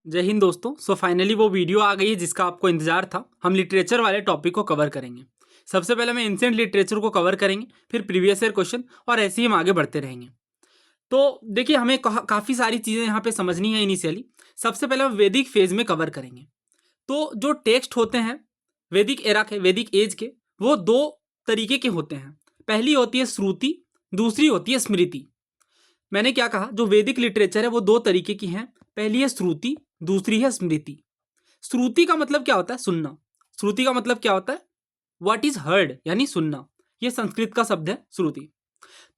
जय हिंद दोस्तों। फाइनली वो वीडियो आ गई है जिसका आपको इंतजार था। हम लिटरेचर वाले टॉपिक को कवर करेंगे। सबसे पहले हम एंशिएंट लिटरेचर को कवर करेंगे, फिर प्रीवियस ईयर क्वेश्चन, और ऐसे ही हम आगे बढ़ते रहेंगे। तो देखिए, हमें काफ़ी सारी चीज़ें यहाँ पे समझनी है इनिशियली। सबसे पहले हम वैदिक फेज में कवर करेंगे। तो जो टेक्स्ट होते हैं वैदिक एरा के, वैदिक एज के, वो दो तरीके के होते हैं। पहली होती है श्रुति, दूसरी होती है स्मृति। मैंने क्या कहा, जो वैदिक लिटरेचर है वो दो तरीके की हैं। पहली है श्रुति, दूसरी है स्मृति। श्रुति का मतलब क्या होता है? सुनना। श्रुति का मतलब क्या होता है? व्हाट इज हर्ड, यानी सुनना। ये संस्कृत का शब्द है श्रुति।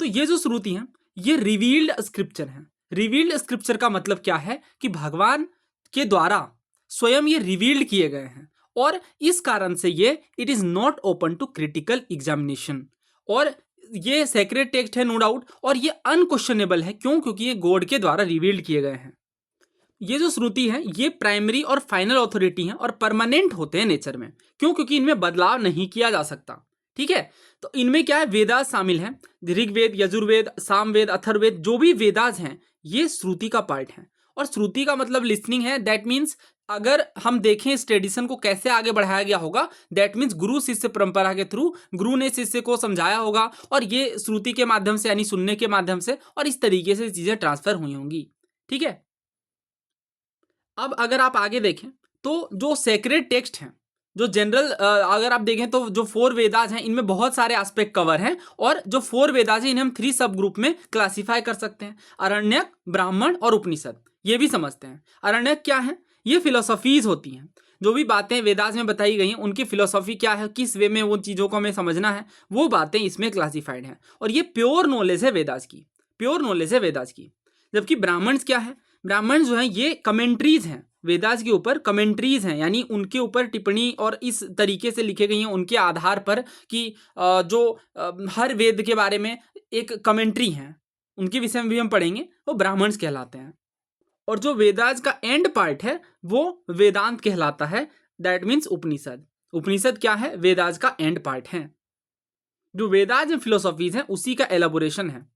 तो ये जो श्रुति है ये रिवील्ड स्क्रिप्चर है। रिवील्ड स्क्रिप्चर का मतलब क्या है कि भगवान के द्वारा स्वयं ये रिवील्ड किए गए हैं, और इस कारण से ये it is not open to critical examination. और ये सेक्रेट टेक्स्ट है, नो डाउट, और ये अनक्वेश्चनेबल है। क्यों? क्योंकि ये गॉड के द्वारा रिवील्ड किए गए हैं। ये जो श्रुति है ये प्राइमरी और फाइनल अथॉरिटी हैं और परमानेंट होते हैं नेचर में। क्यों? क्योंकि इनमें बदलाव नहीं किया जा सकता। ठीक है, तो इनमें क्या है, वेदास शामिल हैं। ऋग्वेद, यजुर्वेद, सामवेद, अथर्ववेद, जो भी वेदास हैं ये श्रुति का पार्ट है। और श्रुति का मतलब लिसनिंग है। दैट मीन्स अगर हम देखें इस ट्रेडिशन को कैसे आगे बढ़ाया गया होगा, दैट मीन्स गुरु शिष्य परंपरा के थ्रू गुरु ने शिष्य को समझाया होगा, और ये श्रुति के माध्यम से यानी सुनने के माध्यम से, और इस तरीके से चीजें ट्रांसफर हुई होंगी। ठीक है, अब अगर आप आगे देखें तो जो सेक्रेड टेक्स्ट हैं, जो जनरल अगर आप देखें तो जो 4 वेदास हैं इनमें बहुत सारे एस्पेक्ट कवर हैं। और जो 4 वेदास हैं इन्हें हम 3 सब ग्रुप में क्लासिफाई कर सकते हैं: अरण्यक, ब्राह्मण और उपनिषद। ये भी समझते हैं। अरण्यक क्या है? ये फिलोसफीज होती हैं। जो भी बातें वेदास में बताई गई हैं उनकी फिलोसफी क्या है, किस वे में वो चीज़ों को हमें समझना है, वो बातें इसमें क्लासिफाइड हैं। और ये प्योर नॉलेज है वेदास की, प्योर नॉलेज है वेदास की। जबकि ब्राह्मण्स क्या है? ब्राह्मण जो हैं ये कमेंट्रीज हैं, वेदास के ऊपर कमेंट्रीज हैं, यानी उनके ऊपर टिप्पणी और इस तरीके से लिखे गई हैं उनके आधार पर कि हर वेद के बारे में एक कमेंट्री है, उनके विषय में भी हम पढ़ेंगे, वो ब्राह्मण्स कहलाते हैं। और जो वेदास का एंड पार्ट है वो वेदांत कहलाता है। दैट मीन्स उपनिषद। उपनिषद क्या है? वेदास का एंड पार्ट है। जो वेदास में फिलोसॉफीज हैं उसी का एलाबोरेशन है।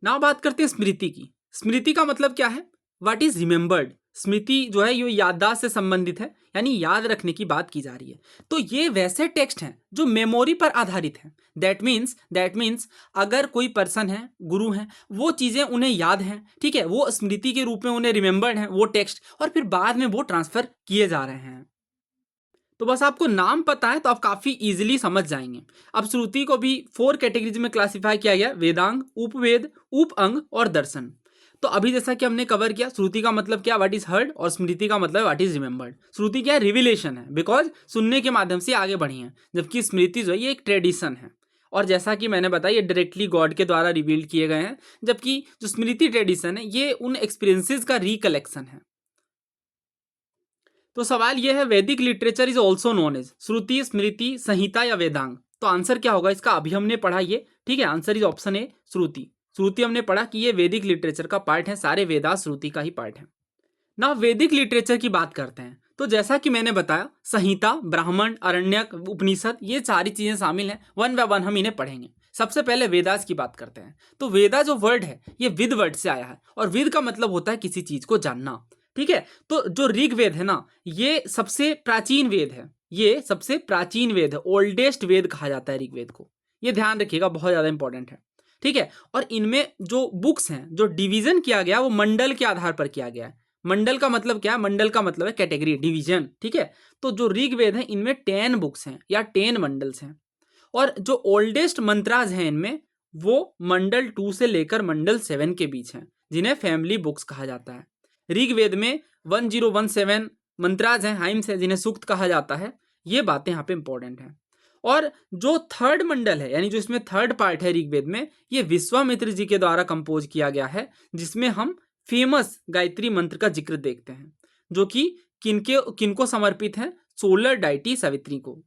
नाउ बात करते हैं स्मृति की। स्मृति का मतलब क्या है? What is remembered. स्मृति जो है ये याददाश्त से संबंधित है, यानी याद रखने की बात की जा रही है। तो ये वैसे टेक्स्ट हैं जो मेमोरी पर आधारित हैं। दैट मीन्स अगर कोई पर्सन है, गुरु हैं, वो चीज़ें उन्हें याद हैं, ठीक है, वो स्मृति के रूप में उन्हें रिमेंबर्ड हैं वो टेक्स्ट, और फिर बाद में वो ट्रांसफर किए जा रहे हैं। तो बस आपको नाम पता है तो आप काफ़ी इजीली समझ जाएंगे। अब श्रुति को भी 4 कैटेगरीज में क्लासिफाई किया गया: वेदांग, उपवेद, उपअंग और दर्शन। तो अभी जैसा कि हमने कवर किया, श्रुति का मतलब क्या, व्हाट इज हर्ड, और स्मृति का मतलब व्हाट इज रिमेंबर्ड। श्रुति क्या है? रिविलेशन है, बिकॉज सुनने के माध्यम से आगे बढ़ी है। जबकि स्मृति जो है ये एक ट्रेडिशन है, और जैसा कि मैंने बताया ये डायरेक्टली गॉड के द्वारा रिवील्ड किए गए हैं। जबकि जो स्मृति ट्रेडिशन है ये उन एक्सपीरियंसेस का रिकलेक्शन है। तो सवाल यह है, Vedic literature is also known as Shruti, Smriti, Samhita या वेदांग। तो आंसर क्या होगा इसका? अभी हमने पढ़ा ये, ठीक है, आंसर इज ऑप्शन ए, श्रुति। श्रुति हमने पढ़ा कि ये वैदिक लिटरेचर का पार्ट है, सारे वेदास श्रुति का ही पार्ट है। ना वैदिक लिटरेचर की बात करते हैं तो जैसा कि मैंने बताया, संहिता, ब्राह्मण, अरण्यक, उपनिषद, ये सारी चीजें शामिल हैं। वन बाय वन हम इन्हें पढ़ेंगे। सबसे पहले वेदास की बात करते हैं। तो वेदा जो वर्ड है ये विद वर्ड से आया है, और विद का मतलब होता है किसी चीज को जानना। ठीक है, तो जो ऋग्वेद है ना ये सबसे प्राचीन वेद है। ये सबसे प्राचीन वेद है, ओल्डेस्ट वेद कहा जाता है ऋग्वेद को। ये ध्यान रखिएगा, बहुत ज्यादा इंपॉर्टेंट है। ठीक है, और इनमें जो बुक्स हैं, जो डिवीजन किया गया वो मंडल के आधार पर किया गया है। मंडल का मतलब क्या है? मंडल का मतलब है कैटेगरी, डिवीजन। ठीक है, तो जो ऋग्वेद है इनमें 10 बुक्स हैं या 10 मंडल्स हैं। और जो ओल्डेस्ट मंत्राज हैं इनमें वो मंडल 2 से लेकर मंडल 7 के बीच हैं, जिन्हें फैमिली बुक्स कहा जाता है। ऋग्वेद में 1017 मंत्राज हैं, हाइम्स हैं, जिन्हें सूक्त कहा जाता है। ये बातें यहाँ पे इंपॉर्टेंट हैं। और जो थर्ड मंडल है, यानी जो इसमें थर्ड पार्ट है ऋग्वेद में, ये विश्वामित्र जी के द्वारा कंपोज किया गया है, जिसमें हम फेमस गायत्री मंत्र का जिक्र देखते हैं, जो कि किनको समर्पित है? सोलर डाइटी सावित्री को।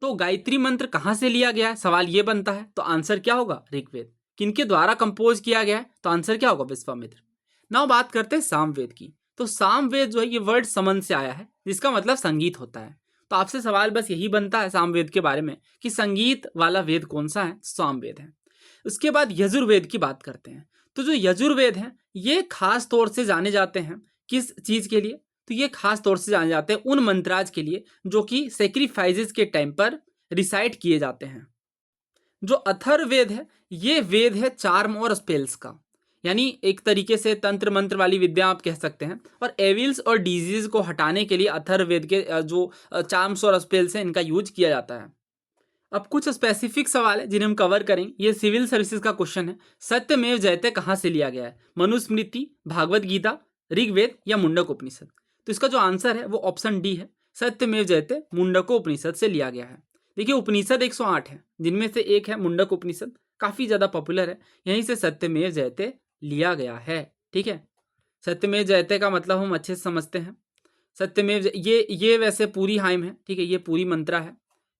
तो गायत्री मंत्र कहाँ से लिया गया है, सवाल ये बनता है। तो आंसर क्या होगा? ऋग्वेद। किनके द्वारा कंपोज किया गया है? तो आंसर क्या होगा? विश्वामित्र। नाउ बात करते हैं सामवेद की। तो सामवेद जो है ये वर्ड समन से आया है, जिसका मतलब संगीत होता है। तो आपसे सवाल बस यही बनता है सामवेद के बारे में कि संगीत वाला वेद कौन सा है? सामवेद है। उसके बाद यजुर्वेद की बात करते हैं। तो जो यजुर्वेद है ये खास तौर से जाने जाते हैं किस चीज के लिए? तो ये खास तौर से जाने जाते हैं उन मंत्राज के लिए जो कि सेक्रीफाइसेस के टाइम पर रिसाइट किए जाते हैं। जो अथर्ववेद है, ये वेद है चार्म और स्पेल्स का, यानी एक तरीके से तंत्र मंत्र वाली विद्या आप कह सकते हैं। और एविल्स और डिजीज को हटाने के लिए अथर्ववेद के जो चार्म्स और स्पेल्स हैं इनका यूज किया जाता है। अब कुछ स्पेसिफिक सवाल है जिन्हें हम कवर करेंगे। ये सिविल सर्विसेज का क्वेश्चन है। सत्यमेव जयते कहाँ से लिया गया है? मनुस्मृति, भागवत गीता, ऋग्वेद या मुंडक उपनिषद? तो इसका जो आंसर है वो ऑप्शन डी है, सत्यमेव जयते मुंडको उपनिषद से लिया गया है। देखिए उपनिषद 108 है, जिनमें से एक है मुंडक उपनिषद, काफी ज्यादा पॉपुलर है, यहीं से सत्यमेव जयते लिया गया है। ठीक है, सत्यमेव जयते का मतलब हम अच्छे से समझते हैं। सत्यमेव ये वैसे पूरी हाइम है, ठीक है, ये पूरी मंत्रा है,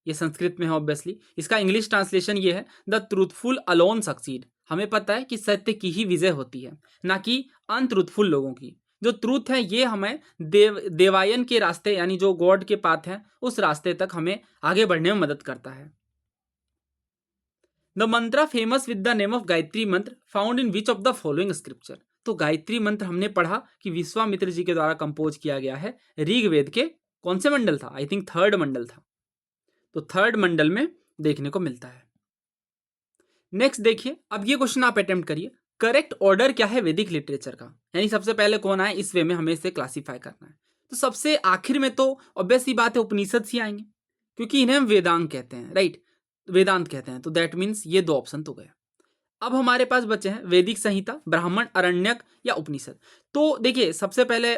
ये संस्कृत में है ऑब्वियसली। इसका इंग्लिश ट्रांसलेशन ये है, द ट्रूथफुल अलोन सक्सीड। हमें पता है कि सत्य की ही विजय होती है, ना कि अनट्रूथफुल लोगों की। जो ट्रूथ है ये हमें देवायन के रास्ते, यानी जो गॉड के पाथ है उस रास्ते तक हमें आगे बढ़ने में मदद करता है। The mantra famous with the name of Gayatri mantra found in which of the following scripture? तो गायत्री मंत्र हमने पढ़ा कि विश्वामित्र जी के द्वारा कंपोज किया गया है ऋग्वेद के कौन से मंडल था? आई थिंक थर्ड मंडल था। तो थर्ड मंडल में देखने को मिलता है। नेक्स्ट देखिए, अब ये क्वेश्चन आप अटेम्प्ट करिए, करेक्ट ऑर्डर क्या है वैदिक लिटरेचर का? यानी सबसे पहले कौन आए, इस वे में हमें इसे क्लासिफाई करना है। तो सबसे आखिर में तो ऑब्वियस ही बात है उपनिषद ही आएंगे, क्योंकि इन्हें हम वेदांग कहते हैं, राइट, वेदांत कहते हैं। तो दैट मीन्स ये दो ऑप्शन तो गए। अब हमारे पास बचे हैं वैदिक संहिता, ब्राह्मण, अरण्यक या उपनिषद। तो देखिए सबसे पहले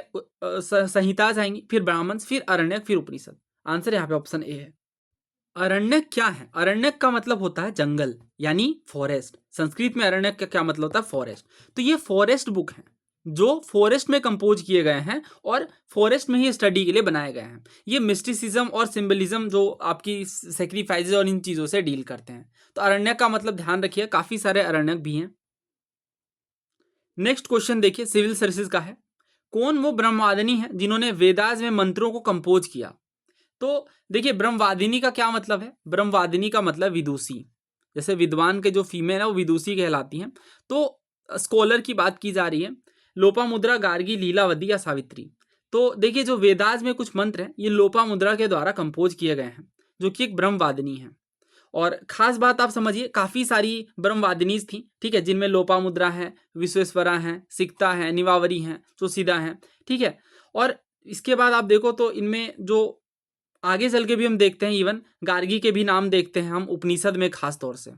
संहिता आएंगी, फिर ब्राह्मण, फिर अरण्यक, फिर उपनिषद। आंसर यहाँ पे ऑप्शन ए है। अरण्यक क्या है? अरण्यक का मतलब होता है जंगल, यानी फॉरेस्ट। संस्कृत में अरण्यक का क्या मतलब होता है? फॉरेस्ट। तो ये फॉरेस्ट बुक है जो फॉरेस्ट में कंपोज किए गए हैं और फॉरेस्ट में ही स्टडी के लिए बनाए गए हैं। ये मिस्टिसिज्म और सिंबलिज्म जो आपकी सेक्रीफाइसेस और इन चीजों से डील करते हैं। तो अरण्यक का मतलब ध्यान रखिए, काफी सारे अरण्यक भी हैं। नेक्स्ट क्वेश्चन देखिए, सिविल सर्विसेज का है। कौन वो ब्रह्मवादिनी है जिन्होंने वेदास में मंत्रों को कंपोज किया? तो देखिए ब्रह्मवादिनी का क्या मतलब है? ब्रह्मवादिनी का मतलब विदुषी। जैसे विद्वान के जो फीमेल है वो विदुषी कहलाती हैं। तो स्कॉलर की बात की जा रही है, लोपामुद्रा, गार्गी, लीलावती या सावित्री। तो देखिए जो वेदास में कुछ मंत्र हैं ये लोपामुद्रा के द्वारा कंपोज किए गए हैं, जो कि एक ब्रह्मवादिनी है। और खास बात आप समझिए, काफी सारी ब्रह्मवादिनीज थी, ठीक है, जिनमें लोपामुद्रा है, विश्वेश्वरा है, सिक्ता है, निवावरी है, सुसीदा है, ठीक है। और इसके बाद आप देखो तो इनमें जो आगे चल के भी हम देखते हैं, इवन गार्गी के भी नाम देखते हैं हम उपनिषद में खास तौर से।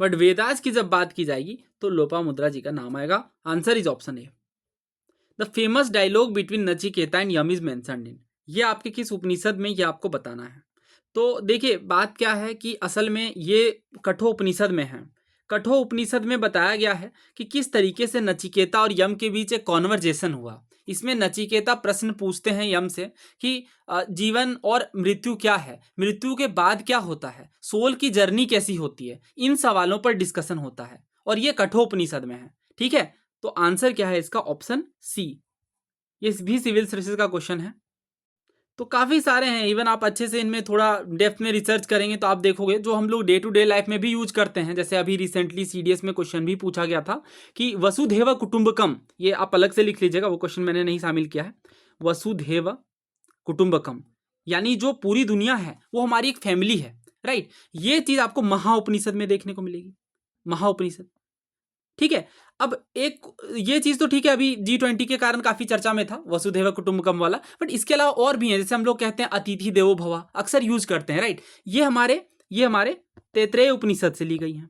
बट वेदास की जब बात की जाएगी तो लोपामुद्रा जी का नाम आएगा। Answer is option A. The famous dialogue between Nachiketa and Yama is mentioned in. ये आपके किस उपनिषद में, ये आपको बताना है। तो देखिए बात क्या है कि असल में ये कठोपनिषद में है। कठोपनिषद में बताया गया है कि किस तरीके से नचिकेता और यम के बीच एक कॉन्वर्जेशन हुआ। इसमें नचिकेता प्रश्न पूछते हैं यम से कि जीवन और मृत्यु क्या है, मृत्यु के बाद क्या होता है, सोल की जर्नी कैसी होती है, इन सवालों पर डिस्कशन होता है और ये कठोपनिषद में है। ठीक है, तो आंसर क्या है इसका? Option C. ये भी सिविल सर्विसेज का क्वेश्चन है। तो काफ़ी सारे हैं, इवन आप अच्छे से इनमें थोड़ा डेप्थ में रिसर्च करेंगे तो आप देखोगे जो हम लोग डे टू डे लाइफ में भी यूज करते हैं। जैसे अभी रिसेंटली सीडीएस में क्वेश्चन भी पूछा गया था कि वसुधैव कुटुंबकम, ये आप अलग से लिख लीजिएगा, वो क्वेश्चन मैंने नहीं शामिल किया है। वसुधैव कुटुंबकम यानी जो पूरी दुनिया है वो हमारी एक फैमिली है, राइट। ये चीज़ आपको महाउपनिषद में देखने को मिलेगी, महाउपनिषद। ठीक है, अब एक ये चीज तो ठीक है, अभी G20 के कारण काफी चर्चा में था वसुधैव कुटुंबकम वाला, बट इसके अलावा और भी है। जैसे हम लोग कहते हैं अतिथि देवो भव, अक्सर यूज करते हैं, राइट। ये हमारे तैत्रेय उपनिषद से ली गई है,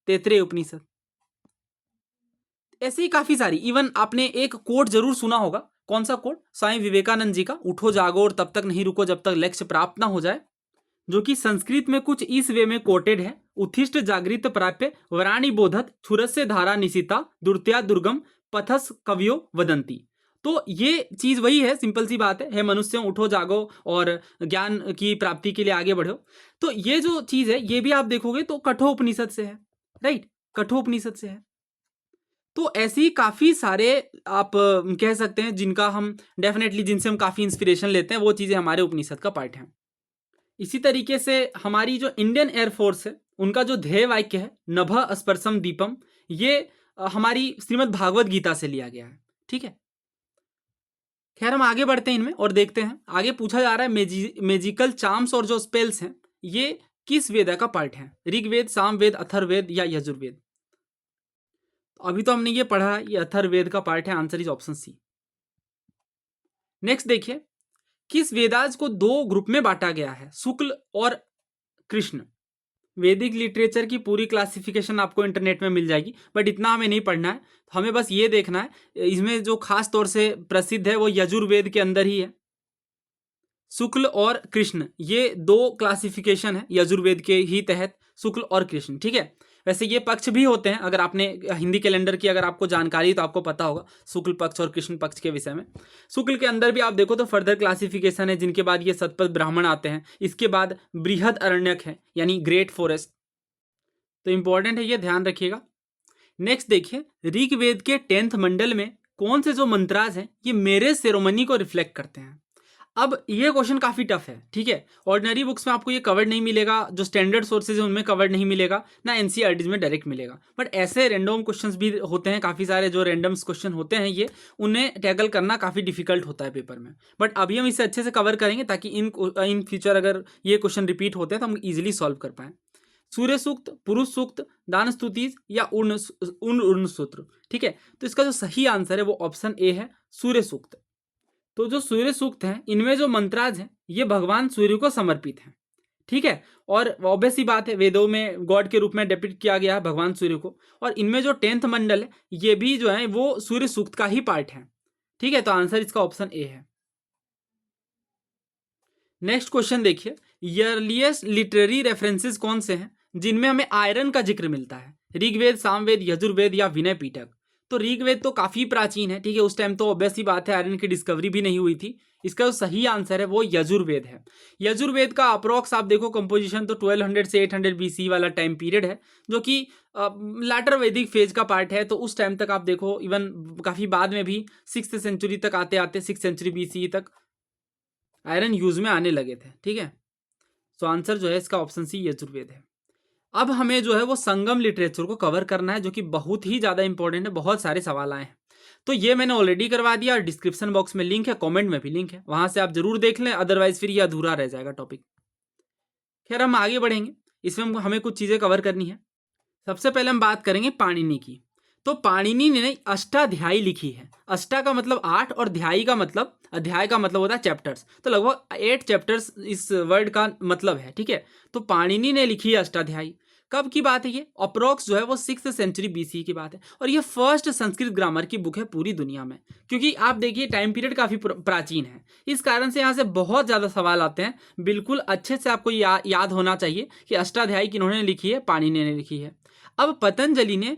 तैत्रेय उपनिषद। ऐसे ही काफी सारी, इवन आपने एक कोट जरूर सुना होगा। कौन सा कोट? स्वामी विवेकानंद जी का, उठो जागो और तब तक नहीं रुको जब तक लक्ष्य प्राप्त ना हो जाए, जो कि संस्कृत में कुछ इस वे में कोटेड है। उत्थिष्ट जागृत प्राप्य वराणी बोधत छुरस्य धारा निशिता दुर्त्या दुर्गम पथस कवियो वदंती। तो ये चीज वही है, सिंपल सी बात है, हे मनुष्य उठो जागो और ज्ञान की प्राप्ति के लिए आगे बढ़ो। तो ये जो चीज है ये भी आप देखोगे तो कठोपनिषद से है, राइट, कठोपनिषद से है। तो ऐसे ही काफी सारे आप कह सकते हैं जिनका हम डेफिनेटली, जिनसे हम काफी इंस्पिरेशन लेते हैं, वो चीजें हमारे उपनिषद का पार्ट है। इसी तरीके से हमारी जो इंडियन एयरफोर्स है उनका जो ध्येय वाक्य है नभ स्पर्शम दीपम, ये हमारी श्रीमद् भागवत गीता से लिया गया है। ठीक है। खैर हम आगे बढ़ते हैं इनमें और देखते हैं। आगे पूछा जा रहा है मेजिकल चार्म्स और जो स्पेल्स हैं ये किस वेद का पार्ट है? ऋग्वेद, सामवेद, अथर्ववेद या यजुर्वेद? अभी तो हमने ये पढ़ा, ये अथर्ववेद का पार्ट है। Answer is option C. Next देखिए, किस वेदाज को दो ग्रुप में बांटा गया है? शुक्ल और कृष्ण। वैदिक लिटरेचर की पूरी क्लासिफिकेशन आपको इंटरनेट में मिल जाएगी, बट इतना हमें नहीं पढ़ना है। हमें बस ये देखना है इसमें जो खास तौर से प्रसिद्ध है वो यजुर्वेद के अंदर ही है। शुक्ल और कृष्ण ये दो क्लासिफिकेशन है यजुर्वेद के ही तहत, शुक्ल और कृष्ण, ठीक है। वैसे ये पक्ष भी होते हैं, अगर आपने हिंदी कैलेंडर की अगर आपको जानकारी तो आपको पता होगा शुक्ल पक्ष और कृष्ण पक्ष के विषय में। शुक्ल के अंदर भी आप देखो तो फर्दर क्लासिफिकेशन है, जिनके बाद ये सतपथ ब्राह्मण आते हैं, इसके बाद बृहद अरण्यक है यानी ग्रेट फॉरेस्ट। तो इंपॉर्टेंट है, ये ध्यान रखिएगा। नेक्स्ट देखिए, ऋग्वेद के 10th मंडल में कौन से जो मंत्राज हैं ये मैरिज सेरेमनी को रिफ्लेक्ट करते हैं? अब ये क्वेश्चन काफी टफ है, ठीक है। ऑर्डिनरी बुक्स में आपको ये कवर्ड नहीं मिलेगा, जो स्टैंडर्ड सोर्सेज है उनमें कवर्ड नहीं मिलेगा, ना एनसीईआरटीज में डायरेक्ट मिलेगा। बट ऐसे रैंडम क्वेश्चंस भी होते हैं काफी सारे, जो रैंडम्स क्वेश्चन होते हैं ये उन्हें टैकल करना काफी डिफिकल्ट होता है पेपर में। बट अभी हम इसे अच्छे से कवर करेंगे ताकि इन फ्यूचर अगर ये क्वेश्चन रिपीट होते हैं तो हम इजिली सॉल्व कर पाएं। सूर्य सूक्त, पुरुष सूक्त, दान स्तुति या उर्ण सूत्र, ठीक है। तो इसका जो सही आंसर है वो ऑप्शन ए है, सूर्य सूक्त। तो जो सूर्य सूक्त हैं इनमें जो मंत्राज हैं ये भगवान सूर्य को समर्पित हैं, ठीक है। और ऑब्वियस सी बात है, वेदों में गॉड के रूप में डिपिक्ट किया गया है भगवान सूर्य को, और इनमें जो 10th मंडल है ये भी जो है वो सूर्य सूक्त का ही पार्ट है, ठीक है। तो आंसर इसका ऑप्शन ए है। नेक्स्ट क्वेश्चन देखिए, ईयरलिएस्ट लिटरेरी रेफरेंसेस कौन से हैं जिनमें हमें आयरन का जिक्र मिलता है? ऋग्वेद, सामवेद, यजुर्वेद या विनय पीटक? तो ऋग्वेद तो काफी प्राचीन है, ठीक है, उस टाइम तो ऑब्वियस ही बात है आयरन की डिस्कवरी भी नहीं हुई थी। इसका जो सही आंसर है वो यजुर्वेद है। यजुर्वेद का अप्रोक्स आप देखो कंपोजिशन तो 1200 से 800 बीसी वाला टाइम पीरियड है, जो कि लैटर वैदिक फेज का पार्ट है। तो उस टाइम तक आप देखो, इवन काफी बाद में भी 6th सेंचुरी तक आते आते 6th सेंचुरी बीसी तक आयरन यूज में आने लगे थे, ठीक है। तो आंसर जो है इसका ऑप्शन सी यजुर्वेद है। अब हमें जो है वो संगम लिटरेचर को कवर करना है, जो कि बहुत ही ज़्यादा इंपॉर्टेंट है, बहुत सारे सवाल आए हैं। तो ये मैंने ऑलरेडी करवा दिया, और डिस्क्रिप्शन बॉक्स में लिंक है, कमेंट में भी लिंक है, वहां से आप जरूर देख लें, अदरवाइज फिर ये अधूरा रह जाएगा टॉपिक। खैर हम आगे बढ़ेंगे, इसमें हमें कुछ चीज़ें कवर करनी है। सबसे पहले हम बात करेंगे पाणिनि की। तो पाणिनि ने अष्टाध्यायी लिखी है। अष्टा का मतलब 8 और ध्यायी का मतलब, अध्याय का मतलब होता है चैप्टर्स, तो लगभग 8 चैप्टर्स इस वर्ड का मतलब है, ठीक है। तो पाणिनि ने लिखी है अष्टाध्यायी। कब की बात है ये? अप्रोक्स जो है वो 6th सेंचुरी बीसी की बात है, और ये फर्स्ट संस्कृत ग्रामर की बुक है पूरी दुनिया में। क्योंकि आप देखिए टाइम पीरियड काफी प्राचीन है, इस कारण से यहाँ से बहुत ज्यादा सवाल आते हैं। बिल्कुल अच्छे से आपको याद होना चाहिए कि अष्टाध्यायी किन्होंने लिखी है, पाणिनि ने लिखी है। अब पतंजलि ने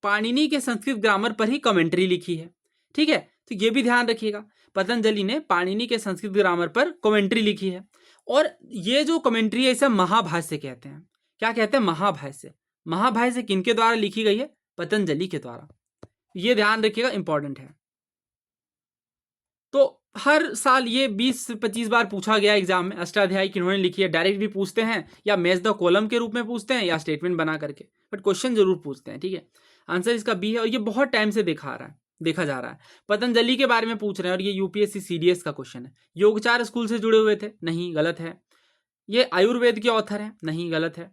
पाणिनि के संस्कृत ग्रामर पर ही कमेंट्री लिखी है, ठीक है। तो ये भी ध्यान रखिएगा, पतंजलि ने पाणिनि के संस्कृत ग्रामर पर कमेंट्री लिखी है। और ये जो कमेंट्री है इसे महाभाष्य कहते हैं। क्या कहते हैं? महाभाष्य। महाभाष्य किनके द्वारा लिखी गई है? पतंजलि के द्वारा। ये ध्यान रखिएगा, इंपॉर्टेंट है। तो हर साल ये 20-25 बार पूछा गया एग्जाम में, अष्टाध्यायी किन्होंने लिखी है। डायरेक्ट भी पूछते हैं, या मैच द कॉलम के रूप में पूछते हैं, या स्टेटमेंट बना करके, बट क्वेश्चन जरूर पूछते हैं, ठीक है। आंसर इसका बी है, और ये बहुत टाइम से देखा जा रहा है। पतंजलि के बारे में पूछ रहे हैं, और ये यूपीएससी सीडीएस का क्वेश्चन है। योगचार स्कूल से जुड़े हुए थे? नहीं, गलत है। ये आयुर्वेद के ऑथर हैं? नहीं, गलत है।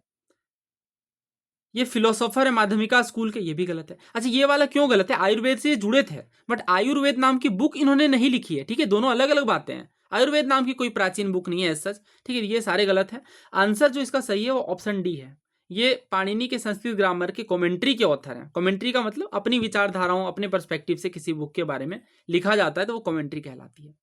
ये फिलोसोफर है माध्यमिका स्कूल के? ये भी गलत है। अच्छा, ये वाला क्यों गलत है? आयुर्वेद से जुड़े थे, बट आयुर्वेद नाम की बुक इन्होंने नहीं लिखी है, ठीक है। दोनों अलग अलग बातें हैं। आयुर्वेद नाम की कोई प्राचीन बुक नहीं है सच, ठीक है। ये सारे गलत है। आंसर जो इसका सही है वो ऑप्शन डी है। ये पाणिनि के संस्कृत ग्रामर के कमेंट्री के ऑथर हैं। कमेंट्री का मतलब अपनी विचारधाराओं, अपने पर्सपेक्टिव से किसी बुक के बारे में लिखा जाता है तो वो कमेंट्री कहलाती है।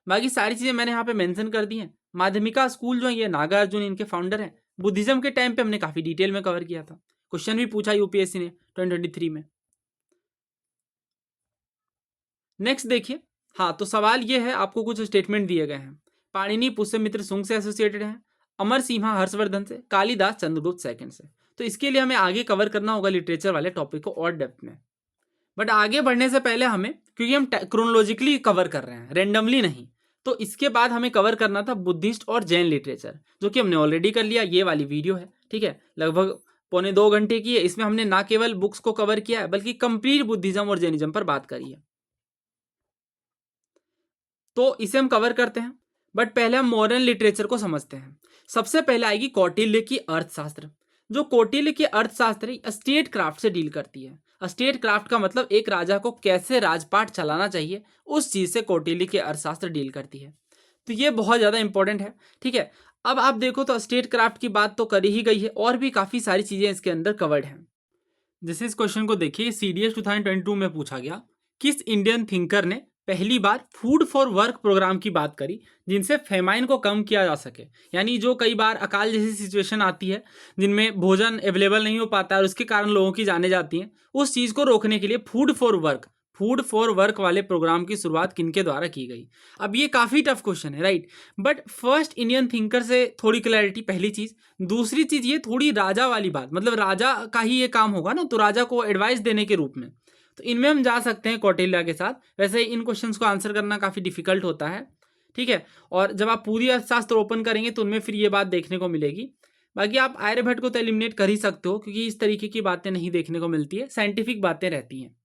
बाकी सारी चीजें मैंने यहाँ पे मेंशन कर दी हैं। माध्यमिका स्कूल जो है ये नागार्जुन इनके फाउंडर हैं। बुद्धिज्म के टाइम पे हमने काफी डिटेल में कवर किया था, क्वेश्चन भी पूछा यूपीएससी ने 2023 में। नेक्स्ट देखिए, हाँ, तो सवाल ये है, आपको कुछ स्टेटमेंट दिए गए हैं। पाणिनि पुष्यमित्र शुंग से एसोसिएटेड है, अमर सिम्हा हर्षवर्धन से, कालिदास चंद्रगुप्त सेकंड से। तो इसके लिए हमें आगे कवर करना होगा लिटरेचर वाले टॉपिक को और डेप्थ में। बट आगे बढ़ने से पहले हमें, क्योंकि हम क्रोनोलॉजिकली कवर कर रहे हैं, रेंडमली नहीं, तो इसके बाद हमें कवर करना था बुद्धिस्ट और जैन लिटरेचर, जो कि हमने ऑलरेडी कर लिया। ये वाली वीडियो है, ठीक है, लगभग 1.25 घंटे की है। इसमें हमने ना केवल बुक्स को कवर किया है बल्कि कंप्लीट बुद्धिज्म और जैनिज्म पर बात करी है। तो इसे हम कवर करते हैं, बट पहले हम मॉडर्न लिटरेचर को समझते हैं। सबसे पहले आएगी कौटिल्य की अर्थशास्त्र। जो कौटिल्य की अर्थशास्त्र स्टेट क्राफ्ट से डील करती है। स्टेट क्राफ्ट का मतलब एक राजा को कैसे राजपाट चलाना चाहिए, उस चीज से कौटिल्य की अर्थशास्त्र डील करती है। तो ये बहुत ज्यादा इंपॉर्टेंट है, ठीक है। अब आप देखो तो स्टेट क्राफ्ट की बात तो करी ही गई है, और भी काफी सारी चीजें इसके अंदर कवर्ड हैं। जैसे इस क्वेश्चन को देखिए, CDS 2022 में पूछा गया, किस इंडियन थिंकर ने पहली बार फूड फॉर वर्क प्रोग्राम की बात करी, जिनसे फेमाइन को कम किया जा सके। यानी जो कई बार अकाल जैसी सिचुएशन आती है, जिनमें भोजन अवेलेबल नहीं हो पाता है और उसके कारण लोगों की जाने जाती हैं, उस चीज़ को रोकने के लिए फूड फॉर वर्क वाले प्रोग्राम की शुरुआत किनके द्वारा की गई। अब ये काफ़ी टफ क्वेश्चन है, right. But first Indian thinker से थोड़ी क्लैरिटी, पहली चीज़। दूसरी चीज़ ये थोड़ी राजा वाली बात, मतलब राजा का ही ये काम होगा ना, तो राजा को एडवाइस देने के रूप में, तो इनमें हम जा सकते हैं कौटिल्य के साथ। वैसे इन क्वेश्चंस को आंसर करना काफ़ी डिफिकल्ट होता है, ठीक है। और जब आप पूरी अर्थशास्त्र ओपन करेंगे तो उनमें फिर ये बात देखने को मिलेगी। बाकी आप आर्यभट्ट को तो एलिमिनेट कर ही सकते हो, क्योंकि इस तरीके की बातें नहीं देखने को मिलती है, साइंटिफिक बातें रहती हैं।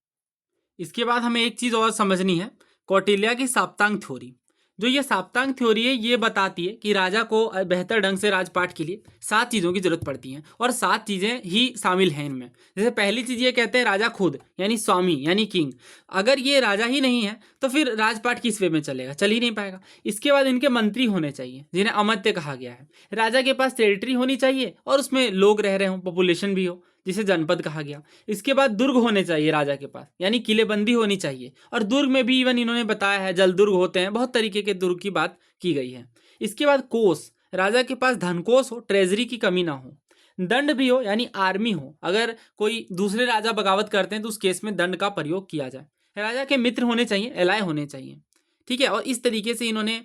इसके बाद हमें एक चीज़ और समझनी है, कौटिल्य की साप्तांग थ्योरी। जो ये साप्तांग थ्योरी है, ये बताती है कि राजा को बेहतर ढंग से राजपाट के लिए 7 चीज़ों की जरूरत पड़ती हैं, और 7 चीज़ें ही शामिल हैं इनमें। जैसे पहली चीज़ ये कहते हैं, राजा खुद यानी स्वामी यानी किंग। अगर ये राजा ही नहीं है तो फिर राजपाट किस वे में चलेगा, चल ही नहीं पाएगा। इसके बाद इनके मंत्री होने चाहिए, जिन्हें अमात्य कहा गया है। राजा के पास टेरिटरी होनी चाहिए और उसमें लोग रह रहे हों, पॉपुलेशन भी हो, जिसे जनपद कहा गया। इसके बाद दुर्ग होने चाहिए राजा के पास, यानी किलेबंदी होनी चाहिए। और दुर्ग में भी इवन इन्होंने बताया है, जल दुर्ग होते हैं, बहुत तरीके के दुर्ग की बात की गई है। इसके बाद कोष, राजा के पास धनकोष हो, ट्रेजरी की कमी ना हो। दंड भी हो, यानी आर्मी हो, अगर कोई दूसरे राजा बगावत करते हैं तो उस केस में दंड का प्रयोग किया जाए। राजा के मित्र होने चाहिए, एलाय होने चाहिए, ठीक है। और इस तरीके से इन्होंने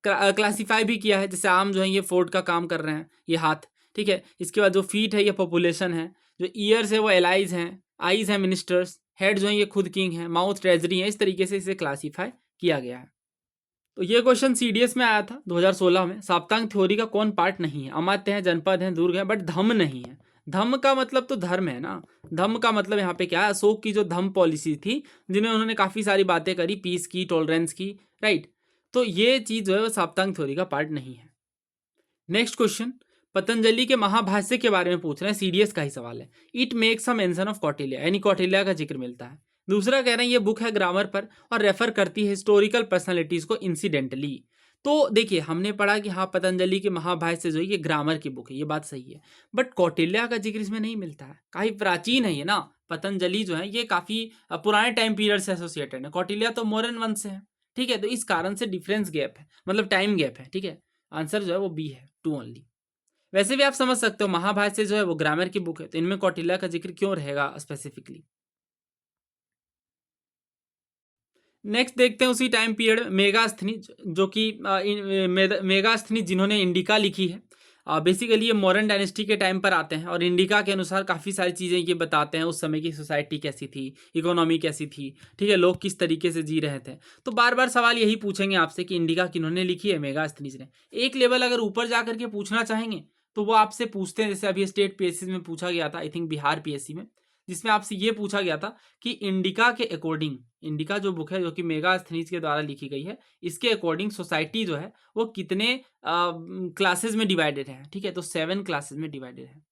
क्लासीफाई भी किया है। जैसे आम जो है ये फोर्ट का काम कर रहे हैं, ये हाथ, ठीक है। इसके बाद जो फीट है ये पॉपुलेशन है, जो ईयर्स है वो एलाइज हैं, आईज हैं मिनिस्टर्स, हेड जो है ये खुद किंग है, माउथ ट्रेजरी है। इस तरीके से इसे क्लासीफाई किया गया है। तो ये क्वेश्चन CDS में आया था 2016 में। साप्तांग थ्योरी का कौन पार्ट नहीं है? अमात्य है, जनपद है, दुर्ग है, बट धम्म नहीं है। धम्म का मतलब तो धर्म है ना। धम्म का मतलब यहाँ पे क्या है, अशोक की जो धम्म पॉलिसी थी, जिन्हें उन्होंने काफ़ी सारी बातें करी, पीस की, टॉलरेंस की, राइट। तो ये चीज़ जो है वो साप्तांग थ्योरी का पार्ट नहीं है। नेक्स्ट क्वेश्चन, पतंजलि के महाभाष्य के बारे में पूछ रहे हैं, CDS का ही सवाल है। It makes a mention of Kautilya, यानी कौटिल्य का जिक्र मिलता है। दूसरा कह रहे हैं ये बुक है ग्रामर पर और रेफर करती है हिस्टोरिकल पर्सनालिटीज को इंसिडेंटली। तो देखिए, हमने पढ़ा कि हाँ, पतंजलि के महाभाष्य जो है ये ग्रामर की बुक है, ये बात सही है। बट कौटिल्य का जिक्र इसमें नहीं मिलता है, काफी प्राचीन है ये ना। पतंजलि जो है ये काफी पुराने टाइम पीरियड से एसोसिएटेड है, कौटिल्य तो मॉडर्न वन से है, ठीक है। तो इस कारण से डिफरेंस गैप है, मतलब टाइम गैप है, ठीक है। आंसर जो है वो बी है, 2 ओनली। वैसे भी आप समझ सकते हो, महाभाष्य जो है वो ग्रामर की बुक है, तो इनमें कौटिल्य का जिक्र क्यों रहेगा स्पेसिफिकली। नेक्स्ट देखते हैं उसी टाइम पीरियड मेगास्थनीज, जो कि मेगास्थनीज जिन्होंने इंडिका लिखी है। बेसिकली ये मॉडर्न डायनेस्टी के टाइम पर आते हैं और इंडिका के अनुसार काफ़ी सारी चीज़ें ये बताते हैं, उस समय की सोसाइटी कैसी थी, इकोनॉमी कैसी थी, ठीक है, लोग किस तरीके से जी रहे थे। तो बार बार सवाल यही पूछेंगे आपसे कि इंडिका किन्होंने लिखी है, मेगास्थनीज ने। एक लेवल अगर ऊपर जा करके पूछना चाहेंगे तो वो आपसे पूछते हैं, जैसे अभी स्टेट PSC में पूछा गया था, आई थिंक बिहार PSC में, जिसमें आपसे ये पूछा गया था कि इंडिका के अकॉर्डिंग, इंडिका जो बुक है जो कि मेगास्थनीज के द्वारा लिखी गई है, इसके अकॉर्डिंग सोसाइटी जो है वो कितने क्लासेस में डिवाइडेड है, ठीक है। तो 7 क्लासेस में डिवाइडेड है।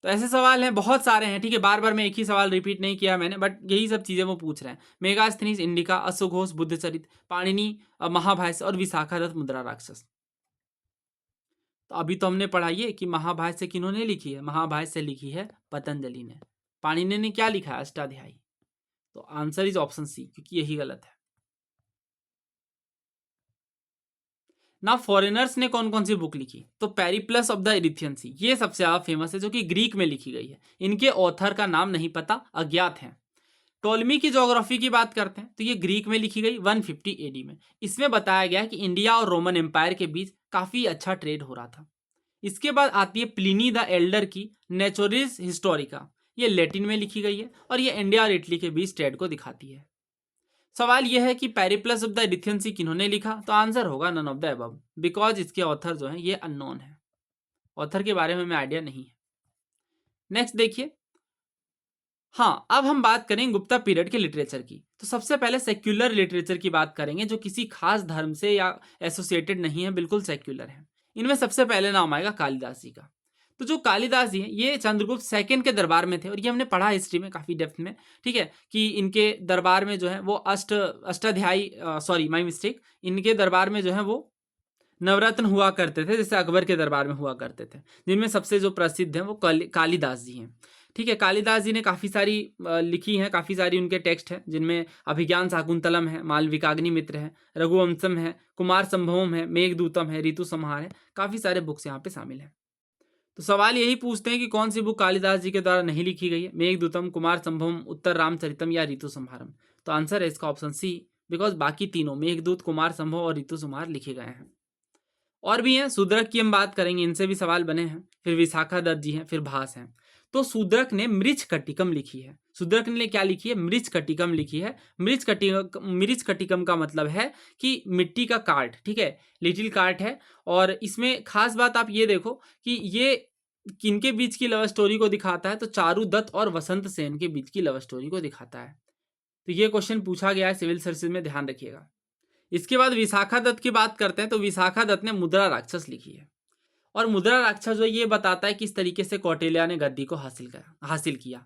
तो ऐसे सवाल हैं, बहुत सारे हैं, ठीक है। बार बार मैं एक ही सवाल रिपीट नहीं किया मैंने, बट यही सब चीजें वो पूछ रहे हैं। मेगास्थनीज, इंडिका, अश्वघोष, बुद्धचरित, पाणिनि, महाभाष्य और विशाखादत्त मुद्रा राक्षस। तो अभी तो हमने पढ़ाई है कि महाभाष्य किन्होंने लिखी है, महाभाष्य लिखी है पतंजलि ने। पाणिनि ने क्या लिखा है, अष्टाध्यायी। तो आंसर इज ऑप्शन सी, क्योंकि यही गलत है ना। फॉरेनर्स ने कौन कौन सी बुक लिखी, तो पेरिप्लस ऑफ द इरिथियन सी, ये सबसे ज्यादा फेमस है, जो कि ग्रीक में लिखी गई है। इनके ऑथर का नाम नहीं पता, अज्ञात है। टोलमी की ज्योग्राफी की बात करते हैं तो ये ग्रीक में लिखी गई 150 AD में। इसमें बताया गया कि इंडिया और रोमन एम्पायर के बीच काफी अच्छा ट्रेड हो रहा था। इसके बाद आती है प्लिनी द एल्डर की नेचुरलिस हिस्टोरिका, ये लैटिन में लिखी गई है और ये इंडिया और इटली के बीच ट्रेड को दिखाती है। सवाल यह है कि periplus of the Erythraean sea किन्होंने लिखा, तो आंसर होगा none of the above, because इसके ऑथर जो है ये अननोन है, ऑथर के बारे में हमें आइडिया नहीं है। नेक्स्ट देखिए, हाँ, अब हम बात करें गुप्ता पीरियड के लिटरेचर की। तो सबसे पहले सेक्युलर लिटरेचर की बात करेंगे, जो किसी खास धर्म से या एसोसिएटेड नहीं है, बिल्कुल सेक्युलर है। इनमें सबसे पहले नाम आएगा कालिदास जी का। तो जो कालिदास जी हैं, ये चंद्रगुप्त सेकंड के दरबार में थे, और ये हमने पढ़ा हिस्ट्री में काफ़ी डेप्थ में, ठीक है, कि इनके दरबार में जो है वो अष्टाध्यायी, सॉरी माई मिस्टेक, इनके दरबार में जो है वो नवरत्न हुआ करते थे, जैसे अकबर के दरबार में हुआ करते थे, जिनमें सबसे जो प्रसिद्ध हैं वो कालिदास जी हैं। ठीक है, कालिदास जी ने काफ़ी सारी लिखी हैं, काफ़ी सारी उनके टेक्स्ट हैं, जिनमें अभिज्ञान शाकुंतलम है, मालविकाग्निमित्र है, रघुवंशम है, कुमार संभवम है, मेघदूतम है, ऋतु संहार है, काफ़ी सारे बुक्स यहाँ पे शामिल हैं। तो सवाल यही पूछते हैं कि कौन सी बुक कालिदास जी के द्वारा नहीं लिखी गई है, मेघदूतम, कुमार संभवम, उत्तर रामचरितम या ऋतु संहारम। तो आंसर है इसका ऑप्शन सी, बिकॉज बाकी तीनों मेघदूत, कुमार संभव और ऋतु संहार लिखे गए हैं। और भी हैं, शूद्रक की हम बात करेंगे, इनसे भी सवाल बने हैं। फिर विशाखा दत्त जी हैं, फिर भास हैं। तो शूद्रक ने मृच कटिकम लिखी है। शूद्रक ने क्या लिखी है? मृच कटिकम लिखी है। मृच कटिकम का मतलब है कि मिट्टी का कार्ट, ठीक है, लिटिल कार्ट है। और इसमें खास बात आप ये देखो कि ये किनके बीच की लव स्टोरी को दिखाता है, तो चारू दत्त और वसंत सेन के बीच की लव स्टोरी को दिखाता है। तो ये क्वेश्चन पूछा गया है सिविल सर्विसेज में, ध्यान रखिएगा। इसके बाद विशाखा दत्त की बात करते हैं। तो विशाखा दत्त ने मुद्रा राक्षस लिखी है, और मुद्रा राक्षस जो ये बताता है किस तरीके से कौटिल्या ने गद्दी को हासिल किया।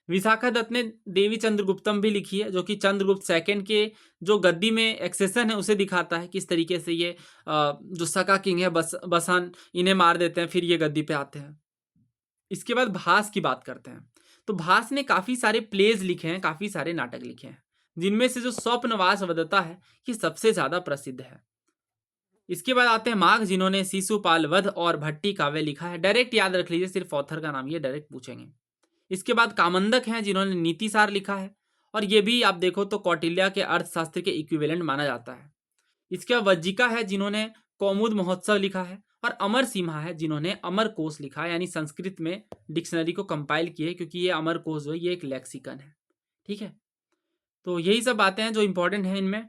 विशाखा दत्त ने देवी चंद्रगुप्तम भी लिखी है, जो कि चंद्रगुप्त सेकंड के जो गद्दी में एक्सेशन है उसे दिखाता है, किस तरीके से ये जो सका किंग है बसान, इन्हें मार देते हैं, फिर ये गद्दी पे आते हैं। इसके बाद भास की बात करते हैं। तो भास ने काफ़ी सारे प्लेज लिखे हैं, काफ़ी सारे नाटक लिखे हैं, जिनमें से जो स्वप्नवास वदता है ये सबसे ज़्यादा प्रसिद्ध है। इसके बाद आते हैं माघ, जिन्होंने शिशुपाल वध और भट्टी काव्य लिखा है। डायरेक्ट याद रख लीजिए, सिर्फ ऑथर का नाम, ये डायरेक्ट पूछेंगे। इसके बाद कामंदक हैं, जिन्होंने नीतिसार लिखा है, और ये भी आप देखो तो कौटिल्या के अर्थशास्त्र के इक्विवेलेंट माना जाता है। इसके बाद वज्जिका है, जिन्होंने कौमुद महोत्सव लिखा है, और अमर सिम्हा है, जिन्होंने अमर कोश लिखा है, यानी संस्कृत में डिक्शनरी को कंपाइल किए, क्योंकि ये अमर कोश जो है ये एक लेक्सिकन है। ठीक है, तो यही सब बातें हैं जो इंपॉर्टेंट हैं इनमें।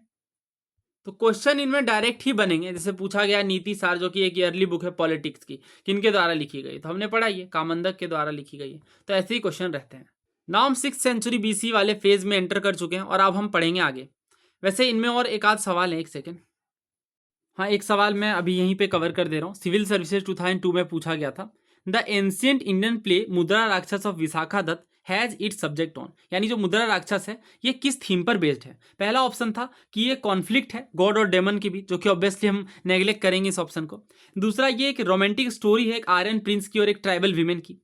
तो क्वेश्चन इनमें डायरेक्ट ही बनेंगे, जैसे पूछा गया नीति सार, जो कि एक ईयरली बुक है पॉलिटिक्स की, किनके द्वारा लिखी गई, तो हमने पढ़ा ये कामंदक के द्वारा लिखी गई है। तो ऐसे ही क्वेश्चन रहते हैं। नाउ हम 6th सेंचुरी BC वाले फेज में एंटर कर चुके हैं, और अब हम पढ़ेंगे आगे। वैसे इनमें और एक आध सवाल है, एक सेकेंड। हाँ, एक सवाल मैं अभी यहीं पे कवर कर दे रहा हूँ। सिविल सर्विसेज 2002 में पूछा गया था, the ancient Indian play Mudrarakshasa of Vishakhadatta has its subject on, यानी जो मुद्रा राक्षस है ये किस थीम पर बेस्ड है। पहला ऑप्शन था कि ये कॉन्फ्लिक्ट है गॉड और डेमन के बीच, जो कि ऑब्वियसली हम नेग्लेक्ट करेंगे इस ऑप्शन को। दूसरा, ये एक रोमांटिक स्टोरी है एक आर्यन प्रिंस की और एक ट्राइबल वीमेन की।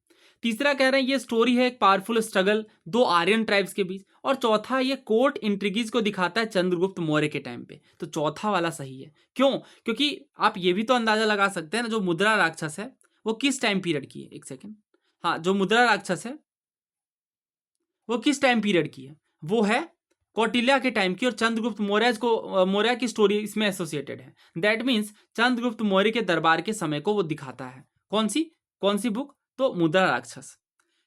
तीसरा कह रहे हैं ये स्टोरी है एक पावरफुल स्ट्रगल दो आर्यन ट्राइब्स के बीच। और चौथा, ये कोर्ट इंट्रिगीज को दिखाता है चंद्रगुप्त मौर्य के टाइम पे। तो चौथा वाला सही है। क्यों? क्योंकि आप ये भी तो अंदाजा लगा सकते हैं ना, जो मुद्रा राक्षस है वो किस टाइम पीरियड की है। एक सेकेंड, हाँ, जो मुद्रा राक्षस है वो किस टाइम पीरियड की है, वो है कौटिल्या के टाइम की, और चंद्रगुप्त मौर्य की स्टोरी इसमें एसोसिएटेड है। दैट मीन्स चंद्रगुप्त मौर्य के दरबार के समय को वो दिखाता है। कौन सी बुक? तो मुद्रा राक्षस।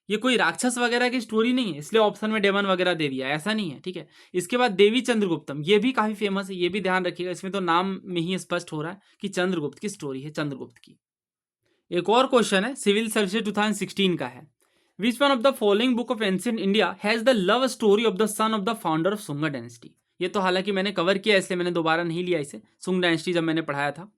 ये कोई राक्षस वगैरह की स्टोरी नहीं है, इसलिए ऑप्शन में डेमन वगैरह दे दिया, ऐसा नहीं है। ठीक है, इसके बाद देवी चंद्रगुप्तम, ये भी काफी फेमस है, ये भी ध्यान रखिएगा। इसमें तो नाम में ही स्पष्ट हो रहा है कि चंद्रगुप्त की स्टोरी है, चंद्रगुप्त की। एक और क्वेश्चन है, सिविल सर्विसेज 2016 का है। विच one of the following book of ancient India has the love story of the son of the founder of सुंग डायनेस्टी। ये तो हालांकि मैंने कवर किया, इसलिए मैंने दोबारा नहीं लिया इसे, सुंग डायनेस्टी जब मैंने पढ़ाया था।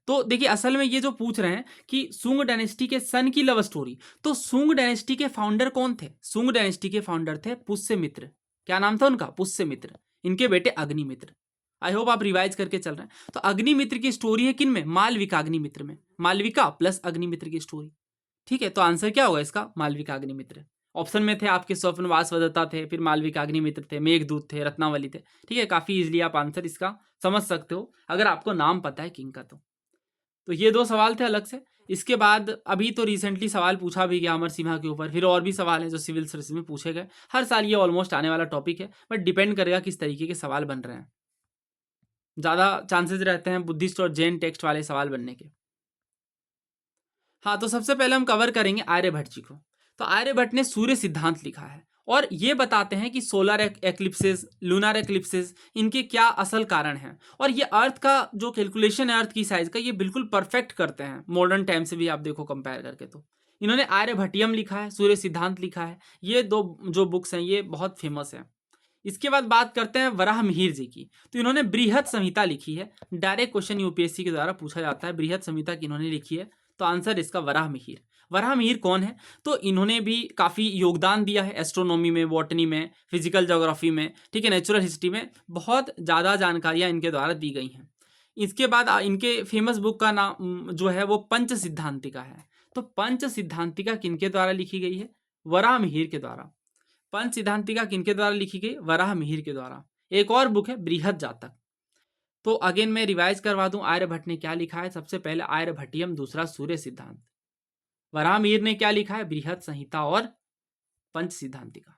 तो देखिए, असल में ये जो पूछ रहे हैं कि सुंग डायनेस्टी के सन की लव स्टोरी, तो सुंग डायनेस्टी के फाउंडर कौन थे? सुंग डायनेस्टी के फाउंडर थे पुष्यमित्र। क्या नाम था उनका? पुष्यमित्र। इनके बेटे अग्निमित्र। आई होप आप रिवाइज करके चल रहे हैं। तो अग्निमित्र की स्टोरी है किन में? मालविका अग्निमित्र में। मालविका प्लस अग्निमित्र की स्टोरी। ठीक है, तो आंसर क्या होगा इसका? मालविका अग्निमित्र। ऑप्शन में थे आपके स्वप्नवास वदत्ता थे, फिर मालविका अग्निमित्र थे, मेघदूत थे, रत्नावली थे। ठीक है, काफी इजीली आप आंसर इसका समझ सकते हो अगर आपको नाम पता है किंग का। तो ये दो सवाल थे अलग से। इसके बाद अभी तो रिसेंटली सवाल पूछा भी गया अमर सिम्हा के ऊपर, फिर और भी सवाल हैं जो सिविल सर्विस में पूछे गए। हर साल ये ऑलमोस्ट आने वाला टॉपिक है, बट डिपेंड करेगा किस तरीके के सवाल बन रहे हैं। ज़्यादा चांसेस रहते हैं बुद्धिस्ट और जैन टेक्स्ट वाले सवाल बनने के। हाँ, तो सबसे पहले हम कवर करेंगे आर्यभट्ट जी को। तो आर्यभट्ट ने सूर्य सिद्धांत लिखा है, और ये बताते हैं कि सोलर एक्लिप्सेस, लूनर एक्लिप्सेस, इनके क्या असल कारण हैं। और ये अर्थ का जो कैलकुलेशन है अर्थ की साइज का, ये बिल्कुल परफेक्ट करते हैं मॉडर्न टाइम से भी, आप देखो कंपेयर करके। तो इन्होंने आर्यभट्टियम लिखा है, सूर्य सिद्धांत लिखा है। ये दो जो बुक्स हैं ये बहुत फेमस है। इसके बाद बात करते हैं वराह मिहिर जी की। तो इन्होंने बृहद संहिता लिखी है। डायरेक्ट क्वेश्चन यूपीएससी के द्वारा पूछा जाता है, बृहद संहिता किन्होंने लिखी है? तो आंसर इसका वराह मिहिर। वराह मिहिर कौन है? तो इन्होंने भी काफ़ी योगदान दिया है एस्ट्रोनॉमी में, बॉटनी में, फिजिकल ज्योग्राफी में, ठीक है, नेचुरल हिस्ट्री में बहुत ज़्यादा जानकारियाँ इनके द्वारा दी गई हैं। इसके बाद इनके फेमस बुक का नाम जो है वो पंच सिद्धांतिका है। तो पंच सिद्धांतिका किनके द्वारा लिखी गई है? वराह मिहिर के द्वारा। पंच सिद्धांतिका किनके द्वारा लिखी गई? वराह मिहिर के द्वारा। एक और बुक है बृहद जातक। तो अगेन मैं रिवाइज करवा दूं, आर्यभट्ट ने क्या लिखा है? सबसे पहले आर्यभट्टियम, दूसरा सूर्य सिद्धांत। वराह मिहिर ने क्या लिखा है? बृहद संहिता और Pancha Siddhantika.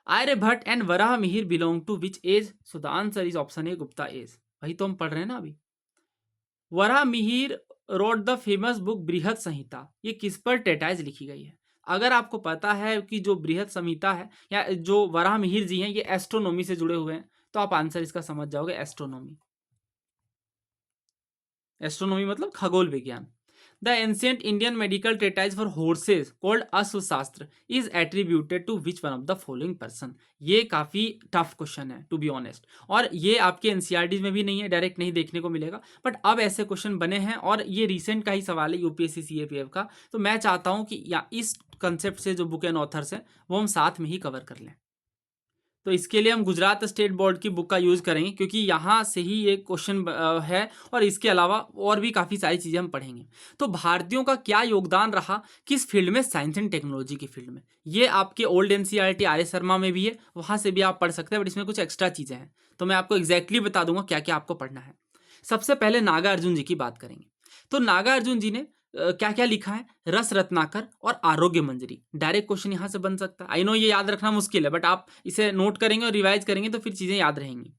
Aryabhatta and Varaha Mihir belong to which age? So the answer is option A, Gupta age. वही तो हम पढ़ रहे हैं ना अभी। Varaha Mihir wrote the famous book Brihad Samhita. ये किस पर ट्रेटाइज लिखी गई है? अगर आपको पता है कि जो बृहद संहिता है या जो वराह मिहिर जी हैं ये एस्ट्रोनॉमी से जुड़े हुए हैं, तो आप आंसर इसका समझ जाओगे, एस्ट्रोनॉमी। एस्ट्रोनॉमी मतलब खगोल विज्ञान। The ancient Indian medical treatise for horses called Ashvashastra is attributed to which one of the following person? ये काफी टफ क्वेश्चन है टू बी ऑनेस्ट, और ये आपके एनसीईआरटी में भी नहीं है, डायरेक्ट नहीं देखने को मिलेगा, बट अब ऐसे क्वेश्चन बने हैं और ये रिसेंट का ही सवाल है यूपीएससी सीएपीएफ का। तो मैं चाहता हूँ कि या इस कंसेप्ट से जो बुक एंड ऑथर्स है वो हम साथ में ही कवर कर लें। तो इसके लिए हम गुजरात स्टेट बोर्ड की बुक का यूज़ करेंगे, क्योंकि यहाँ से ही एक क्वेश्चन है और इसके अलावा और भी काफ़ी सारी चीज़ें हम पढ़ेंगे। तो भारतीयों का क्या योगदान रहा किस फील्ड में? साइंस एंड टेक्नोलॉजी की फील्ड में। ये आपके ओल्ड एनसीईआरटी आर्य शर्मा में भी है, वहाँ से भी आप पढ़ सकते हैं, बट इसमें कुछ एक्स्ट्रा चीज़ें हैं, तो मैं आपको एग्जैक्टली बता दूंगा क्या क्या आपको पढ़ना है। सबसे पहले नागार्जुन जी की बात करेंगे। तो नागार्जुन जी ने क्या क्या लिखा है? रस रत्नाकर और आरोग्य मंजरी। डायरेक्ट क्वेश्चन यहां से बन सकता है। आई नो ये याद रखना मुश्किल है, बट आप इसे नोट करेंगे और रिवाइज करेंगे तो फिर चीजें याद रहेंगी।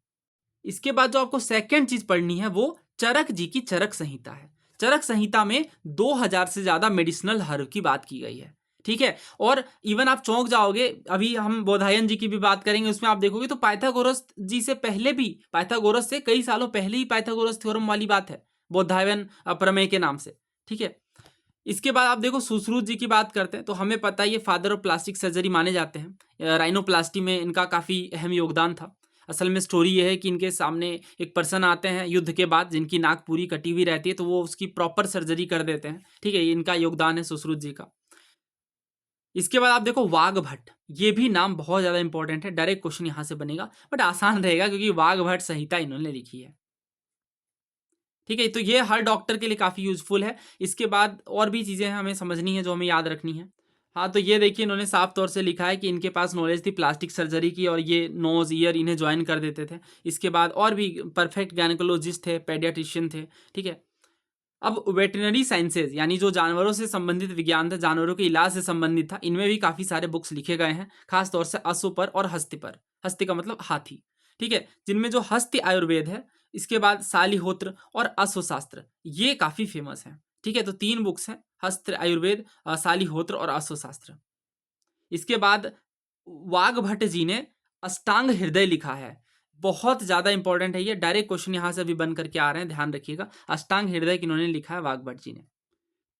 इसके बाद जो आपको सेकंड चीज पढ़नी है वो चरक जी की चरक संहिता है। चरक संहिता में 2000 से ज्यादा मेडिसिनल हर्ब की बात की गई है, ठीक है। और इवन आप चौंक जाओगे, अभी हम बोधायन जी की भी बात करेंगे, उसमें आप देखोगे तो पाइथागोरस जी से पहले भी, पाइथागोरस से कई सालों पहले ही पाइथागोरस थ्योरम वाली बात है, बोधायन प्रमेय के नाम से, ठीक है। इसके बाद आप देखो सुश्रुत जी की बात करते हैं, तो हमें पता है ये फादर ऑफ प्लास्टिक सर्जरी माने जाते हैं। राइनोप्लास्टी में इनका काफ़ी अहम योगदान था। असल में स्टोरी ये है कि इनके सामने एक पर्सन आते हैं युद्ध के बाद, जिनकी नाक पूरी कटी हुई रहती है, तो वो उसकी प्रॉपर सर्जरी कर देते हैं, ठीक है। इनका योगदान है सुश्रुत जी का। इसके बाद आप देखो वाघभट्ट, ये भी नाम बहुत ज़्यादा इंपॉर्टेंट है, डायरेक्ट क्वेश्चन यहाँ से बनेगा, बट आसान रहेगा क्योंकि वाघभट्ट संहिता इन्होंने लिखी है, ठीक है। तो ये हर डॉक्टर के लिए काफ़ी यूजफुल है। इसके बाद और भी चीज़ें हमें समझनी है जो हमें याद रखनी है। हाँ, तो ये देखिए इन्होंने साफ तौर से लिखा है कि इनके पास नॉलेज थी प्लास्टिक सर्जरी की और ये नोज ईयर इन्हें ज्वाइन कर देते थे। इसके बाद और भी परफेक्ट गायनेकोलॉजिस्ट थे, पेडियाट्रिशियन थे, ठीक है। अब वेटरनरी साइंसेज यानी जो जानवरों से संबंधित विज्ञान था, जानवरों के इलाज से संबंधित था, इनमें भी काफ़ी सारे बुक्स लिखे गए हैं, खासतौर से अश्व पर और हस्ती पर। हस्ती का मतलब हाथी, ठीक है, जिनमें जो हस्ती आयुर्वेद है, इसके बाद शालिहोत्र और अश्वशास्त्र, ये काफ़ी फेमस है, ठीक है। तो 3 बुक्स हैं, हस्त आयुर्वेद, शालिहोत्र और अश्वशास्त्र। इसके बाद वाघभट्ट जी ने अष्टांग हृदय लिखा है, बहुत ज़्यादा इंपॉर्टेंट है ये, डायरेक्ट क्वेश्चन यहाँ से भी बन करके आ रहे हैं, ध्यान रखिएगा। अष्टांग हृदय किन्होंने लिखा है? वाघभट्ट जी ने।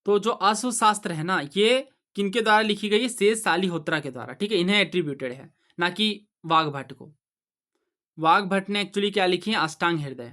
तो जो अश्वशास्त्र है ना, ये किनके द्वारा लिखी गई है? शेष शालिहोत्रा के द्वारा, ठीक है, इन्हें एट्रीब्यूटेड है, ना कि वाघभट्ट को। वाघभट्ट ने एक्चुअली क्या लिखी है? अष्टांग हृदय।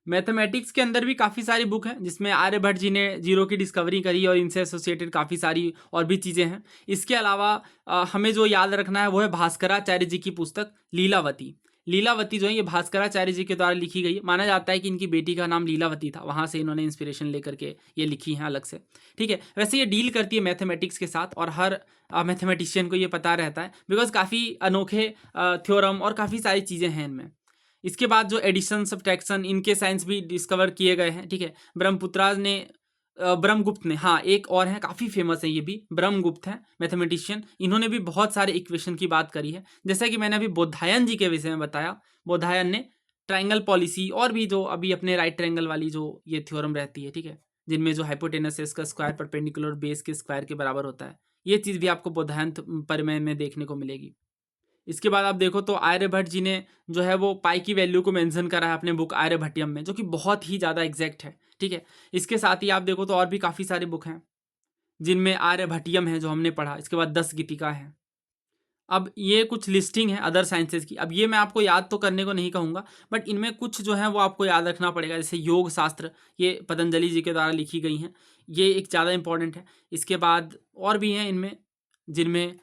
मैथमेटिक्स के अंदर भी काफ़ी सारी बुक हैं, जिसमें आर्यभट्ट जी ने जीरो की डिस्कवरी करी और इनसे एसोसिएटेड काफ़ी सारी और भी चीज़ें हैं। इसके अलावा हमें जो याद रखना है वो है भास्कराचार्य जी की पुस्तक लीलावती। लीलावती जो है ये भास्कराचार्य जी के द्वारा लिखी गई। माना जाता है कि इनकी बेटी का नाम लीलावती था, वहाँ से इन्होंने इंस्पिरेशन लेकर के ये लिखी हैं अलग से, ठीक है। वैसे ये डील करती है मैथमेटिक्स के साथ और हर मैथमेटिशियन को ये पता रहता है, बिकॉज काफ़ी अनोखे थ्योरम और काफ़ी सारी चीज़ें हैं इनमें। इसके बाद जो एडिशन सब्ट्रैक्शन, इनके साइंस भी डिस्कवर किए गए हैं, ठीक है। ब्रह्मपुत्रा ने ब्रह्मगुप्त ने, हाँ एक और हैं काफ़ी फेमस है ये भी, ब्रह्मगुप्त हैं मैथमेटिशियन, इन्होंने भी बहुत सारे इक्वेशन की बात करी है। जैसा कि मैंने अभी बोधायन जी के विषय में बताया, बोधायन ने ट्राइंगल पॉलिसी और भी जो अभी अपने राइट ट्राइंगल वाली जो ये थ्योरम रहती है, ठीक है, जिनमें जो हाइपोटेनस का स्क्वायर परपेंडिकुलर बेस के स्क्वायर के बराबर होता है, ये चीज़ भी आपको बोधायन प्रमेय में देखने को मिलेगी। इसके बाद आप देखो तो आर्यभट्ट जी ने जो है वो पाई की वैल्यू को मेंशन करा है अपने बुक आर्यभट्टियम में, जो कि बहुत ही ज़्यादा एग्जैक्ट है, ठीक है। इसके साथ ही आप देखो तो और भी काफ़ी सारे बुक हैं, जिनमें आर्यभट्टियम है जो हमने पढ़ा, इसके बाद 10 गीतिका है। अब ये कुछ लिस्टिंग है अदर साइंसेज की। अब ये मैं आपको याद तो करने को नहीं कहूँगा, बट इनमें कुछ जो है वो आपको याद रखना पड़ेगा। जैसे योग शास्त्र, ये पतंजलि जी के द्वारा लिखी गई हैं, ये एक ज़्यादा इंपॉर्टेंट है। इसके बाद और भी हैं इनमें, जिनमें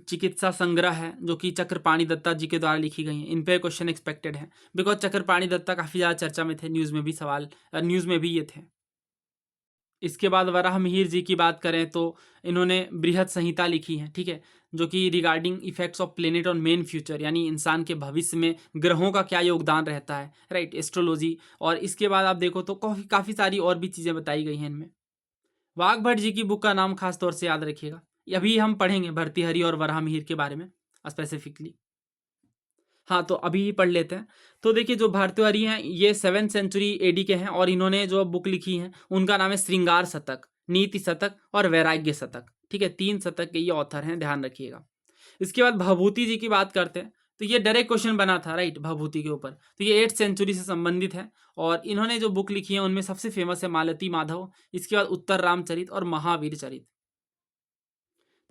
चिकित्सा संग्रह है जो कि चक्रपाणि दत्ता जी के द्वारा लिखी गई हैं। इन पे क्वेश्चन एक्सपेक्टेड है, बिकॉज चक्रपाणि दत्ता काफ़ी ज़्यादा चर्चा में थे, न्यूज़ में भी सवाल, न्यूज़ में भी ये थे। इसके बाद वराह मिहिर जी की बात करें तो इन्होंने बृहद संहिता लिखी है, ठीक है, जो कि regarding effects of planet on main future, यानी इंसान के भविष्य में ग्रहों का क्या योगदान रहता है, राइट, एस्ट्रोलॉजी। और इसके बाद आप देखो तो काफ़ी सारी और भी चीज़ें बताई गई हैं इनमें। वाघभट्ट जी की बुक का नाम खास तौर से याद रखिएगा, अभी हम पढ़ेंगे भर्तृहरि और वराह मिहिर के बारे में स्पेसिफिकली। हाँ, तो अभी ही पढ़ लेते हैं। तो देखिए जो भर्तृहरि हैं ये 7th सेंचुरी एडी के हैं, और इन्होंने जो बुक लिखी है उनका नाम है श्रृंगार शतक, नीति शतक और वैराग्य शतक, ठीक है, 3 शतक के ये ऑथर हैं, ध्यान रखिएगा। इसके बाद भभूति जी की बात करते हैं, तो ये डायरेक्ट क्वेश्चन बना था, राइट, भभूति के ऊपर। तो ये 8th सेंचुरी से संबंधित है, और इन्होंने जो बुक लिखी है उनमें सबसे फेमस है मालती माधव, इसके बाद उत्तर रामचरित और महावीर चरित।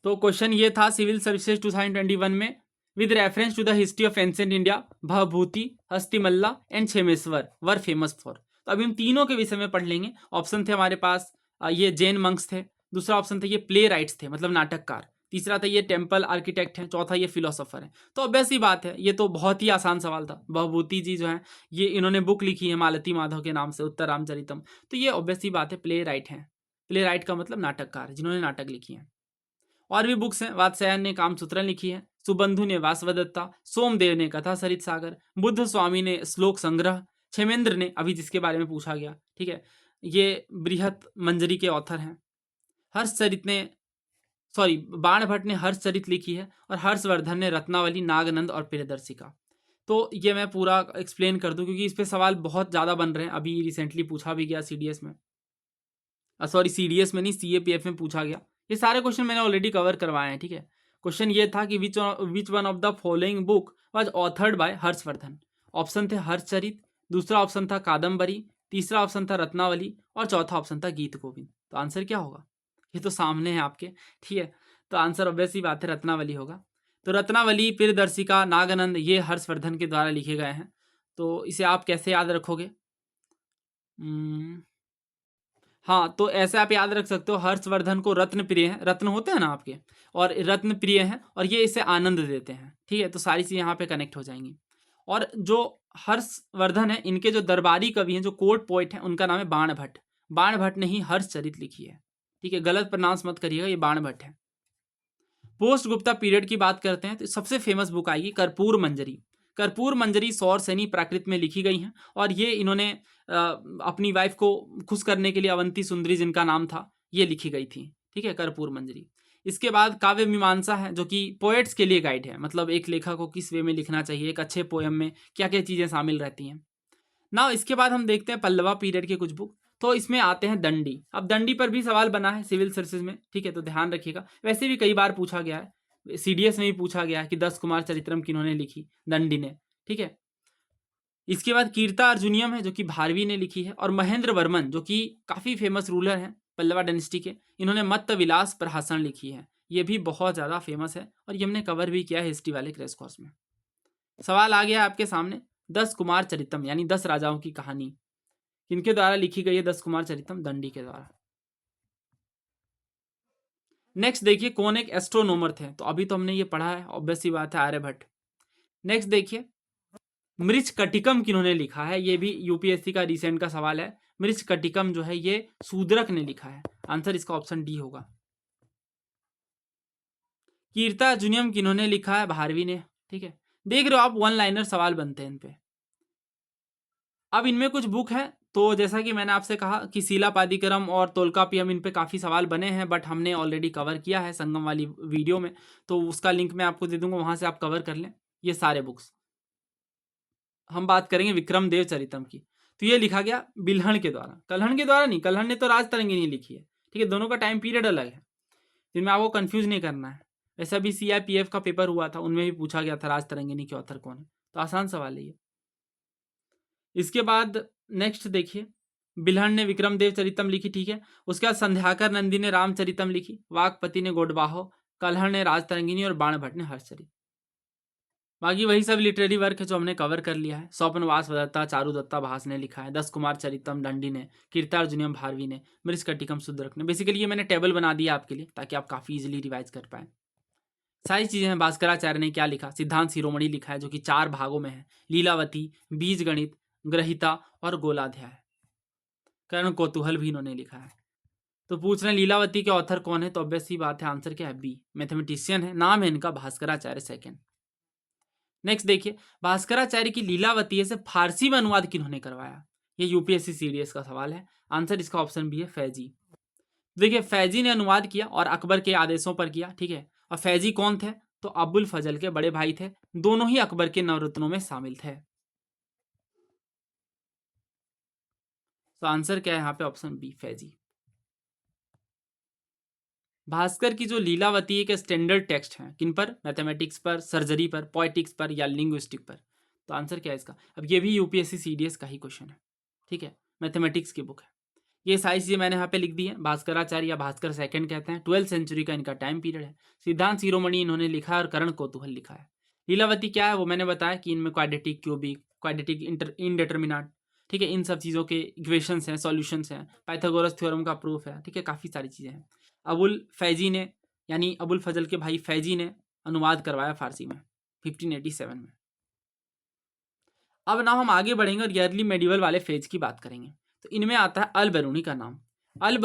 तो क्वेश्चन ये था सिविल सर्विसेज 2021 में, with reference to the history of ancient India, Bhabhuti, Hastimalla and Kshemeshvara were famous for. तो अभी हम तीनों के विषय में पढ़ लेंगे। ऑप्शन थे हमारे पास, ये जैन मंक्स थे, दूसरा ऑप्शन था ये प्ले राइट्स थे मतलब नाटककार, तीसरा था ये टेम्पल आर्किटेक्ट हैं, चौथा ये फिलोसोफर है। तो ऑब्वियस ही बात है, ये तो बहुत ही आसान सवाल था। भभूति जी जो है ये इन्होंने बुक लिखी है मालती माधव के नाम से, उत्तर रामचरितम, तो ये ऑब्वियस ही बात है, प्ले राइट है। प्ले राइट का मतलब नाटककार, जिन्होंने नाटक लिखी है। और भी बुक्स हैं, वात्स्यायन ने कामसूत्र लिखी है, सुबंधु ने वासवदत्ता, सोमदेव ने कथा सरित सागर, बुद्ध स्वामी ने श्लोक संग्रह, क्षेमेंद्र ने, अभी जिसके बारे में पूछा गया, ठीक है, ये बृहत मंजरी के ऑथर हैं। हर्षचरित ने, सॉरी, बाणभट्ट ने हर्षचरित लिखी है, और हर्षवर्धन ने रत्नावली, नागनंद और प्रियदर्शिका। तो ये मैं पूरा एक्सप्लेन कर दूं क्योंकि इस पे सवाल बहुत ज़्यादा बन रहे हैं, अभी रिसेंटली पूछा भी गया सीडीएस में, सॉरी सीडीएस में नहीं, सीएपीएफ में पूछा गया। ये सारे क्वेश्चन मैंने ऑलरेडी कवर करवाए हैं, ठीक है। क्वेश्चन ये था कि विच one of the following book was authored bye Harshvardhan. Option थे हर्षचरित, दूसरा ऑप्शन था कादम्बरी, तीसरा ऑप्शन था रत्नावली, और चौथा ऑप्शन था गीत गोविंद। तो आंसर क्या होगा, ये तो सामने है आपके, ठीक है। तो आंसर ऑब्वियसली बात है रत्नावली होगा। तो रत्नावली, प्रियदर्शिका, नागानंद ये हर्षवर्धन के द्वारा लिखे गए हैं। तो इसे आप कैसे याद रखोगे? हाँ, तो ऐसे आप याद रख सकते हो, हर्षवर्धन को रत्न प्रिय है, रत्न होते हैं ना आपके, और रत्न प्रिय हैं, और ये इसे आनंद देते हैं, ठीक है। तो सारी चीज़ें यहाँ पे कनेक्ट हो जाएंगी। और जो हर्षवर्धन है, इनके जो दरबारी कवि हैं, जो कोर्ट पोइट हैं, उनका नाम है बाणभट्ट। बाणभट्ट ने ही हर्षचरित लिखी है, ठीक है, गलत प्रोनाउंस मत करिएगा, ये बाणभट्ट है। पोस्ट गुप्ता पीरियड की बात करते हैं तो सबसे फेमस बुक आएगी कर्पूर मंजरी। कर्पूर मंजरी सौर सैनी प्राकृत में लिखी गई हैं, और ये इन्होंने अपनी वाइफ को खुश करने के लिए, अवंती सुंदरी जिनका नाम था, ये लिखी गई थी, ठीक है, कर्पूर मंजरी। इसके बाद काव्य मीमांसा है, जो कि पोएट्स के लिए गाइड है, मतलब एक लेखक को किस वे में लिखना चाहिए, एक अच्छे पोएम में क्या क्या चीज़ें शामिल रहती हैं ना। इसके बाद हम देखते हैं पल्लवा पीरियड के कुछ बुक। तो इसमें आते हैं दंडी। अब दंडी पर भी सवाल बना है सिविल सर्विसेज में, ठीक है, तो ध्यान रखिएगा। वैसे भी कई बार पूछा गया है, सीडीएस में भी पूछा गया है कि 10 कुमार चरित्रम किन्होंने लिखी, दंडी ने, ठीक है। इसके बाद कीर्ता अर्जुनियम है, जो कि भारवी ने लिखी है, और महेंद्र वर्मन, जो कि काफ़ी फेमस रूलर हैं पल्लवा डायनेस्टी के, इन्होंने मत्त विलास प्रहसन लिखी है। ये भी बहुत ज़्यादा फेमस है, और ये हमने कवर भी किया है हिस्ट्री वाले क्रैश कोर्स में। सवाल आ गया आपके सामने, 10 कुमार चरितम यानी 10 राजाओं की कहानी किनके द्वारा लिखी गई है? 10 कुमार चरितम दंडी के द्वारा। नेक्स्ट देखिए, कौन एक एस्ट्रोनोमर थे? तो अभी तो हमने ये पढ़ा है, ऑब्वियस सी बात है, आर्यभट्ट। नेक्स्ट देखिए, मृच कटिकम किन्होंने लिखा है? ये भी यूपीएससी का रिसेंट का सवाल है। मृच कटिकम जो है ये शूद्रक ने लिखा है। आंसर इसका ऑप्शन डी होगा। कीर्ता अर्जुनियम किन्होंने लिखा है? भारवी ने, ठीक है। देख रहे हो आप, वन लाइनर सवाल बनते हैं इन पे। अब इनमें कुछ बुक हैं, तो जैसा कि मैंने आपसे कहा कि शीलापादिकरम और तोल्कापियम, इन पे काफ़ी सवाल बने हैं, बट हमने ऑलरेडी कवर किया है संगम वाली वीडियो में, तो उसका लिंक मैं आपको दे दूंगा, वहाँ से आप कवर कर लें ये सारे बुक्स। हम बात करेंगे विक्रम देव चरितम की। तो ये लिखा गया बिल्हण के द्वारा, कल्हण के द्वारा नहीं, कल्हण ने तो राज तरंगिनी लिखी है, ठीक है, दोनों का टाइम पीरियड अलग है, जिनमें आपको कंफ्यूज नहीं करना है। वैसा भी CIPF का पेपर हुआ था, उनमें भी पूछा गया था राज तरंगिनी के ऑथर कौन है, तो आसान सवाल है ये। इसके बाद नेक्स्ट देखिए, बिल्हण ने विक्रमदेव चरितम लिखी, ठीक है। उसके बाद संध्याकर नंदी ने रामचरितम लिखी, वाकपति ने गोडबाहो, कल्हड़ ने राजतरंगिनी और बाणभट्ट ने हर्षचरित। बाकी वही सब लिटरेरी वर्क है जो हमने कवर कर लिया है। स्वप्नवास दत्ता, चारुदत्ता भास ने लिखा है, 10 कुमार चरितम दंडी ने, कीर्तार्जुनियम भारवी ने, मृषकटिकम शुद्रक ने। बेसिकली ये मैंने टेबल बना दिया आपके लिए ताकि आप काफ़ी इजीली रिवाइज कर पाए। सारी चीज़ें हैं। भास्कराचार्य ने क्या लिखा, सिद्धांत शिरोमणि लिखा है जो कि 4 भागों में है, लीलावती, बीज गणित, ग्रहिता और गोलाध्याय। कर्ण कौतूहल भी इन्होंने लिखा है। तो पूछ रहे हैं लीलावती के ऑथर कौन है, तो ऑब्वियस सी बात है, आंसर क्या है, बी, मैथमेटिशियन है, नाम है इनका भास्कराचार्य सेकंड। नेक्स्ट देखिए, भास्कराचार्य की लीलावती से फारसी में अनुवाद किन्होंने करवाया, ये यूपीएससी सीडीएस का सवाल है। आंसर इसका ऑप्शन बी है, फैजी। देखिए फैजी ने अनुवाद किया और अकबर के आदेशों पर किया, ठीक है। और फैजी कौन थे, तो अबुल फजल के बड़े भाई थे, दोनों ही अकबर के नवरत्नों में शामिल थे। तो आंसर क्या है यहाँ पे, ऑप्शन बी, फैजी। भास्कर की जो लीलावती एक स्टैंडर्ड टेक्स्ट है, किन पर, मैथमेटिक्स पर, सर्जरी पर, पोएटिक्स पर या लिंग्विस्टिक पर। तो आंसर क्या है इसका, अब ये भी यूपीएससी सीडीएस का ही क्वेश्चन है, ठीक है, मैथमेटिक्स की बुक है। ये सारी चीज़ें मैंने यहाँ पे लिख दी है। भास्कराचार्य या भास्कर सेकंड कहते हैं, 12th सेंचुरी का इनका टाइम पीरियड है। सिद्धांत शिरोमणि इन्होंने लिखा है और कर्ण कौतूहल लिखा है। लीलावती क्या है वो मैंने बताया कि इनमें क्वाड्रेटिक, क्यूबिक, क्वाड्रेटिक इनडेटर्मिनाट, ठीक है, इन सब चीज़ों के इक्वेशंस हैं, सॉल्यूशंस हैं, पाइथागोरस थ्योरम का प्रूफ है, ठीक है, काफ़ी सारी चीज़ें हैं। अबुल फैजी ने, यानी अबुल फजल के भाई फैजी ने अनुवाद करवाया फारसी में 1587 में। अब ना हम आगे बढ़ेंगे और ईयरली मेडिवल वाले फेज की बात करेंगे। तो इनमें आता है अल बरूनी का नाम। अल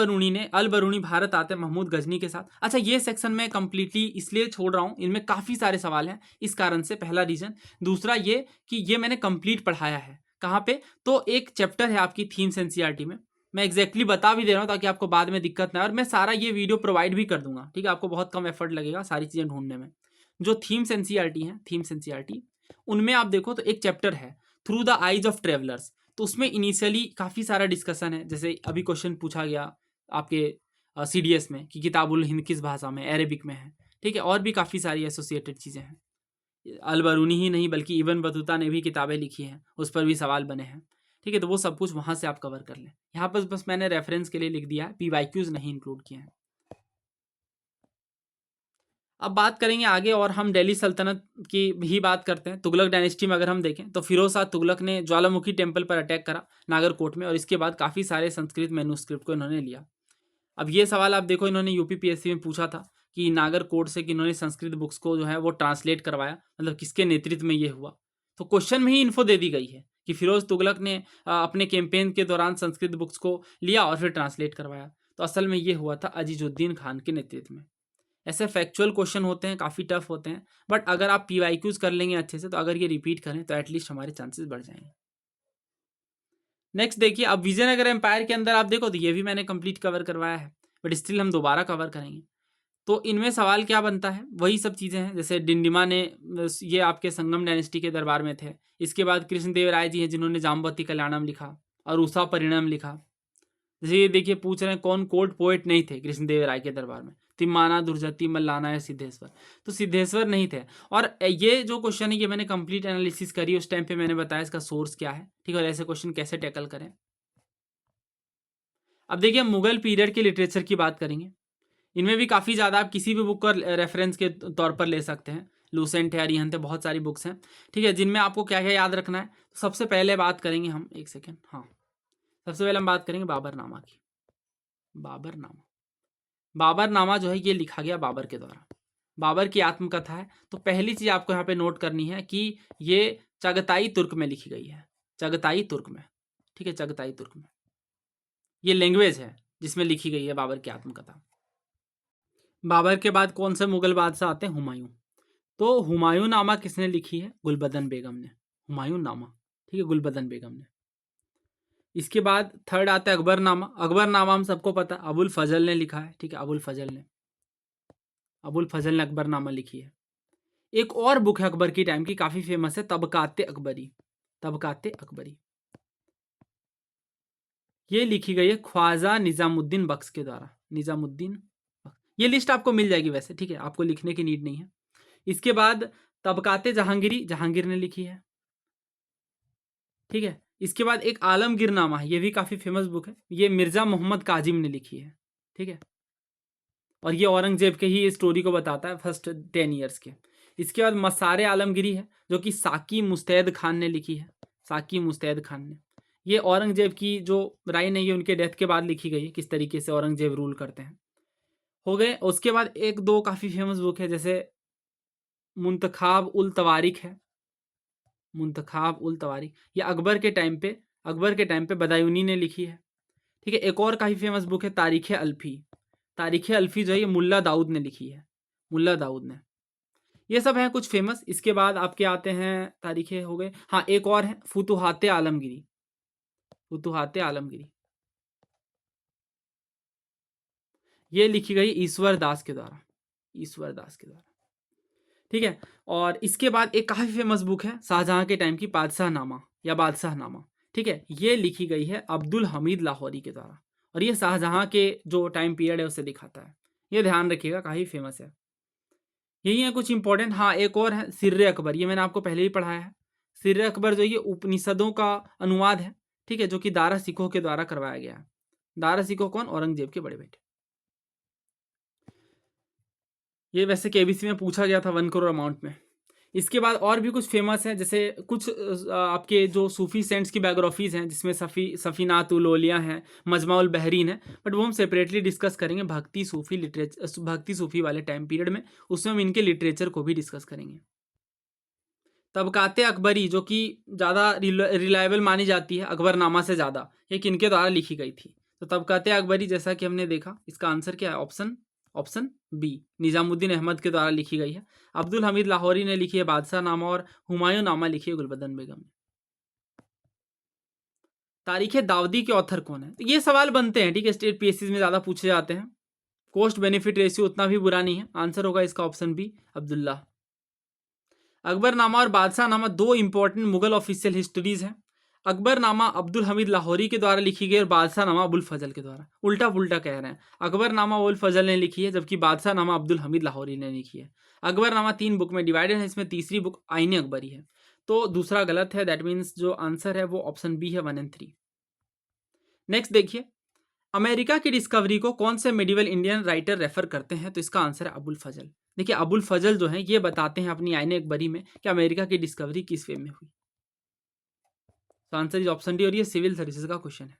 बरूनी भारत आते हैं महमूद गजनी के साथ। अच्छा, ये सेक्शन में कंप्लीटली इसलिए छोड़ रहा हूँ, इनमें काफ़ी सारे सवाल हैं, इस कारण से, पहला रीजन। दूसरा ये कि ये मैंने कंप्लीट पढ़ाया है, कहाँ पे, तो एक चैप्टर है आपकी थीम्स एनसीईआरटी में, मैं एग्जैक्टली बता भी दे रहा हूँ ताकि आपको बाद में दिक्कत ना, और मैं सारा ये वीडियो प्रोवाइड भी कर दूंगा, ठीक है, आपको बहुत कम एफर्ट लगेगा सारी चीज़ें ढूंढने में। जो थीम्स एनसीईआरटी हैं, थीम्स एनसीईआरटी, उनमें आप देखो तो एक चैप्टर है through the eyes of travellers. तो उसमें इनिशियली काफ़ी सारा डिस्कशन है, जैसे अभी क्वेश्चन पूछा गया आपके सीडीएस में कि किताबुल हिंद किस भाषा में, अरेबिक में है, ठीक है, और भी काफ़ी सारी एसोसिएटेड चीज़ें हैं। अल बरूनी ही नहीं बल्कि इब्न बतूता ने भी किताबें लिखी हैं, उस पर भी सवाल बने हैं, ठीक है, तो वो सब कुछ वहाँ से आप कवर कर लें। यहाँ पर बस मैंने रेफरेंस के लिए लिख दिया है, पीवाईक्यूज नहीं इंक्लूड किए हैं। अब बात करेंगे आगे, और हम दिल्ली सल्तनत की भी बात करते हैं। तुगलक डायनेस्टी में अगर हम देखें तो फिरोज शाह तुगलक ने ज्वालामुखी टेम्पल पर अटैक करा नागरकोट में, और इसके बाद काफ़ी सारे संस्कृत मैन्यूस्क्रिप्ट को इन्होंने लिया। अब ये सवाल आप देखो, इन्होंने यूपीपीएससी में पूछा था कि नागरकोट से कि इन्होंने संस्कृत बुक्स को जो है वो ट्रांसलेट करवाया, मतलब किसके नेतृत्व में ये हुआ। तो क्वेश्चन में ही इन्फो दे दी गई है कि फिरोज तुगलक ने अपने कैंपेन के दौरान संस्कृत बुक्स को लिया और फिर ट्रांसलेट करवाया। तो असल में ये हुआ था अजीजुद्दीन खान के नेतृत्व में। ऐसे फैक्चुअल क्वेश्चन होते हैं, काफ़ी टफ होते हैं, बट अगर आप पीवाईक्यूज कर लेंगे अच्छे से, तो अगर ये रिपीट करें तो एटलीस्ट हमारे चांसेस बढ़ जाएंगे। नेक्स्ट देखिए, अब विजयनगर एम्पायर के अंदर आप देखो तो ये भी मैंने कंप्लीट कवर करवाया है, बट स्टिल हम दोबारा कवर करेंगे। तो इनमें सवाल क्या बनता है, वही सब चीज़ें हैं, जैसे डिंडिमा ने, ये आपके संगम डायनेस्टी के दरबार में थे। इसके बाद कृष्णदेव राय जी हैं जिन्होंने जाम्बवती कल्याणम लिखा और उषा परिणम लिखा। जैसे ये देखिए, पूछ रहे हैं कौन कोर्ट पोएट नहीं थे कृष्णदेव राय के दरबार में, तिम्माना, दुर्जती, मल्लाना या सिद्धेश्वर। तो सिद्धेश्वर नहीं थे। और ये जो क्वेश्चन है ये मैंने कंप्लीट एनालिसिस करी, उस टाइम पे मैंने बताया इसका सोर्स क्या है, ठीक है, और ऐसे क्वेश्चन कैसे टैकल करें। अब देखिए, हम मुगल पीरियड के लिटरेचर की बात करेंगे। इनमें भी काफ़ी ज़्यादा आप किसी भी बुक का रेफरेंस के तौर पर ले सकते हैं। लूसेंट है, अरिहंत है, बहुत सारी बुक्स हैं, ठीक है, जिनमें आपको क्या क्या याद रखना है। तो सबसे पहले बात करेंगे हम, एक सेकेंड, हाँ, सबसे पहले हम बात करेंगे बाबरनामा की। बाबरनामा, बाबरनामा जो है ये लिखा गया बाबर के द्वारा, बाबर की आत्मकथा है। तो पहली चीज़ आपको यहाँ पे नोट करनी है कि ये चगताई तुर्क में लिखी गई है, चगताई तुर्क में, ठीक है, चगताई तुर्क में ये लैंग्वेज है जिसमें लिखी गई है बाबर की आत्मकथा। बाबर के बाद कौन से मुगल बादशाह आते हैं, हुमायूं। तो हुमायूं नामा किसने लिखी है, गुलबदन बेगम ने, हुमायूं नामा, ठीक है, गुलबदन बेगम ने। इसके बाद थर्ड आता है अकबरनामा। अकबरनामा हम सबको पता अबुल फजल ने लिखा है, ठीक है, अबुल फजल ने, अबुल फजल ने अकबरनामा लिखी है। एक और बुक है अकबर की टाइम की, काफ़ी फेमस है, तबकाते अकबरी, तबकाते अकबरी। ये लिखी गई है ख्वाजा निज़ामुद्दीन बख्श के द्वारा, निज़ामुद्दीन बख्श। ये लिस्ट आपको मिल जाएगी वैसे, ठीक है, आपको लिखने की नीड नहीं है। इसके बाद तबकाते जहांगीरी, जहांगीर ने लिखी है, ठीक है। इसके बाद एक आलमगीरनामा है, ये भी काफ़ी फेमस बुक है, ये मिर्ज़ा मोहम्मद काजिम ने लिखी है, ठीक है। और ये औरंगजेब के ही स्टोरी को बताता है फर्स्ट 10 ईयर्स के। इसके बाद मसारे आलमगीरी है, जो कि साकी मुस्तैद खान ने लिखी है, साकी मुस्तैद खान ने। ये औरंगजेब की जो राय है ये उनके डेथ के बाद लिखी गई है, किस तरीके से औरंगजेब रूल करते हैं, हो गए। उसके बाद एक दो काफ़ी फेमस बुक है, जैसे मुंतखाब उल तवारिख है, मुंतखाब उल तवारिख, ये अकबर के टाइम पे बदायूनी ने लिखी है, ठीक है। एक और काफ़ी फेमस बुक है तारीख़ अल्फ़ी, तारीख़ अल्फ़ी जो है ये मुल्ला दाऊद ने लिखी है, मुल्ला दाऊद ने। ये सब हैं कुछ फेमस। इसके बाद आपके आते हैं तारीखें हो गए, हाँ एक और है फुतुहात आलमगीरी, फुतुहात आलमगीरी, ये लिखी गई ईश्वर दास के द्वारा, ईश्वर दास के द्वारा, ठीक है। और इसके बाद एक काफ़ी फेमस बुक है शाहजहां के टाइम की, बादशाहनामा या बादशाहनामा, ठीक है। ये लिखी गई है अब्दुल हमीद लाहौरी के द्वारा, और ये शाहजहां के जो टाइम पीरियड है उसे दिखाता है, ये ध्यान रखिएगा, काफ़ी फेमस है। यही है कुछ इंपॉर्टेंट। हाँ एक और है सिर्रे अकबर, ये मैंने आपको पहले ही पढ़ाया है। सिर्रे अकबर जो ये उपनिषदों का अनुवाद है, ठीक है, जो कि दारा सिकोह के द्वारा करवाया गया है। दारा सिकोह कौन? औरंगजेब के बड़े बेटे। ये वैसे केबीसी में पूछा गया था 1 करोड़ अमाउंट में। इसके बाद और भी कुछ फेमस है, जैसे कुछ आपके जो सूफी सेंट्स की बायोग्राफीज़ हैं, जिसमें सफ़ीनात उल औलिया हैं, मजमाउल बहरीन है, बट वो हम सेपरेटली डिस्कस करेंगे भक्ति सूफी वाले टाइम पीरियड में, उसमें हम इनके लिटरेचर को भी डिस्कस करेंगे। तबकाते अकबरी जो कि ज़्यादा रिलायबल मानी जाती है अकबरनामा से ज़्यादा, ये किनके द्वारा लिखी गई थी? तो तबकाते अकबरी जैसा कि हमने देखा, इसका आंसर क्या है? ऑप्शन बी, निज़ामुद्दीन अहमद के द्वारा लिखी गई है। अब्दुल हमीद लाहौरी ने लिखी है बादशाह नामा, और हुमायूं नामा लिखी है गुलबदन बेगम ने। तारीख दाऊदी के ऑथर कौन है? तो ये सवाल बनते हैं, ठीक है, स्टेट पीएससी में ज़्यादा पूछे जाते हैं। कॉस्ट बेनिफिट रेशियो उतना भी बुरा नहीं है, आंसर होगा इसका ऑप्शन बी, अब्दुल्ला। अकबरनामा और बादशाहनामा दो इंपॉर्टेंट मुगल ऑफिशियल हिस्ट्रीज हैं। अकबरनामा अब्दुल हमीद लाहौरी के द्वारा लिखी गई और बादशाहनामा अबुल फजल के द्वारा। उल्टा पुल्टा कह रहे हैं, अकबरनामा अबुल फजल ने लिखी है, जबकि बादशाहनामा अब्दुल हमीद लाहौरी ने लिखी है। अकबरनामा 3 बुक में डिवाइडेड है, इसमें तीसरी बुक आईने अकबरी है, तो दूसरा गलत है। दैट मीन्स जो आंसर है वो ऑप्शन बी है, 1 और 3। नेक्स्ट देखिए, अमेरिका की डिस्कवरी को कौन से मिडिवल इंडियन राइटर रेफर करते हैं? तो इसका आंसर है अबुल फजल। देखिए अबुल फजल जो है ये बताते हैं अपनी आईने अकबरी में कि अमेरिका की डिस्कवरी किस वे में हुई। तो आंसर इज ऑप्शन डी, और ये सिविल सर्विसेज का क्वेश्चन है।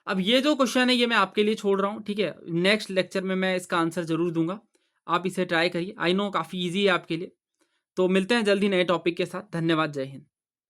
अब ये जो क्वेश्चन है ये मैं आपके लिए छोड़ रहा हूँ, ठीक है, नेक्स्ट लेक्चर में मैं इसका आंसर जरूर दूंगा, आप इसे ट्राई करिए। आई नो काफ़ी ईजी है आपके लिए। तो मिलते हैं जल्दी नए टॉपिक के साथ। धन्यवाद, जय हिंद।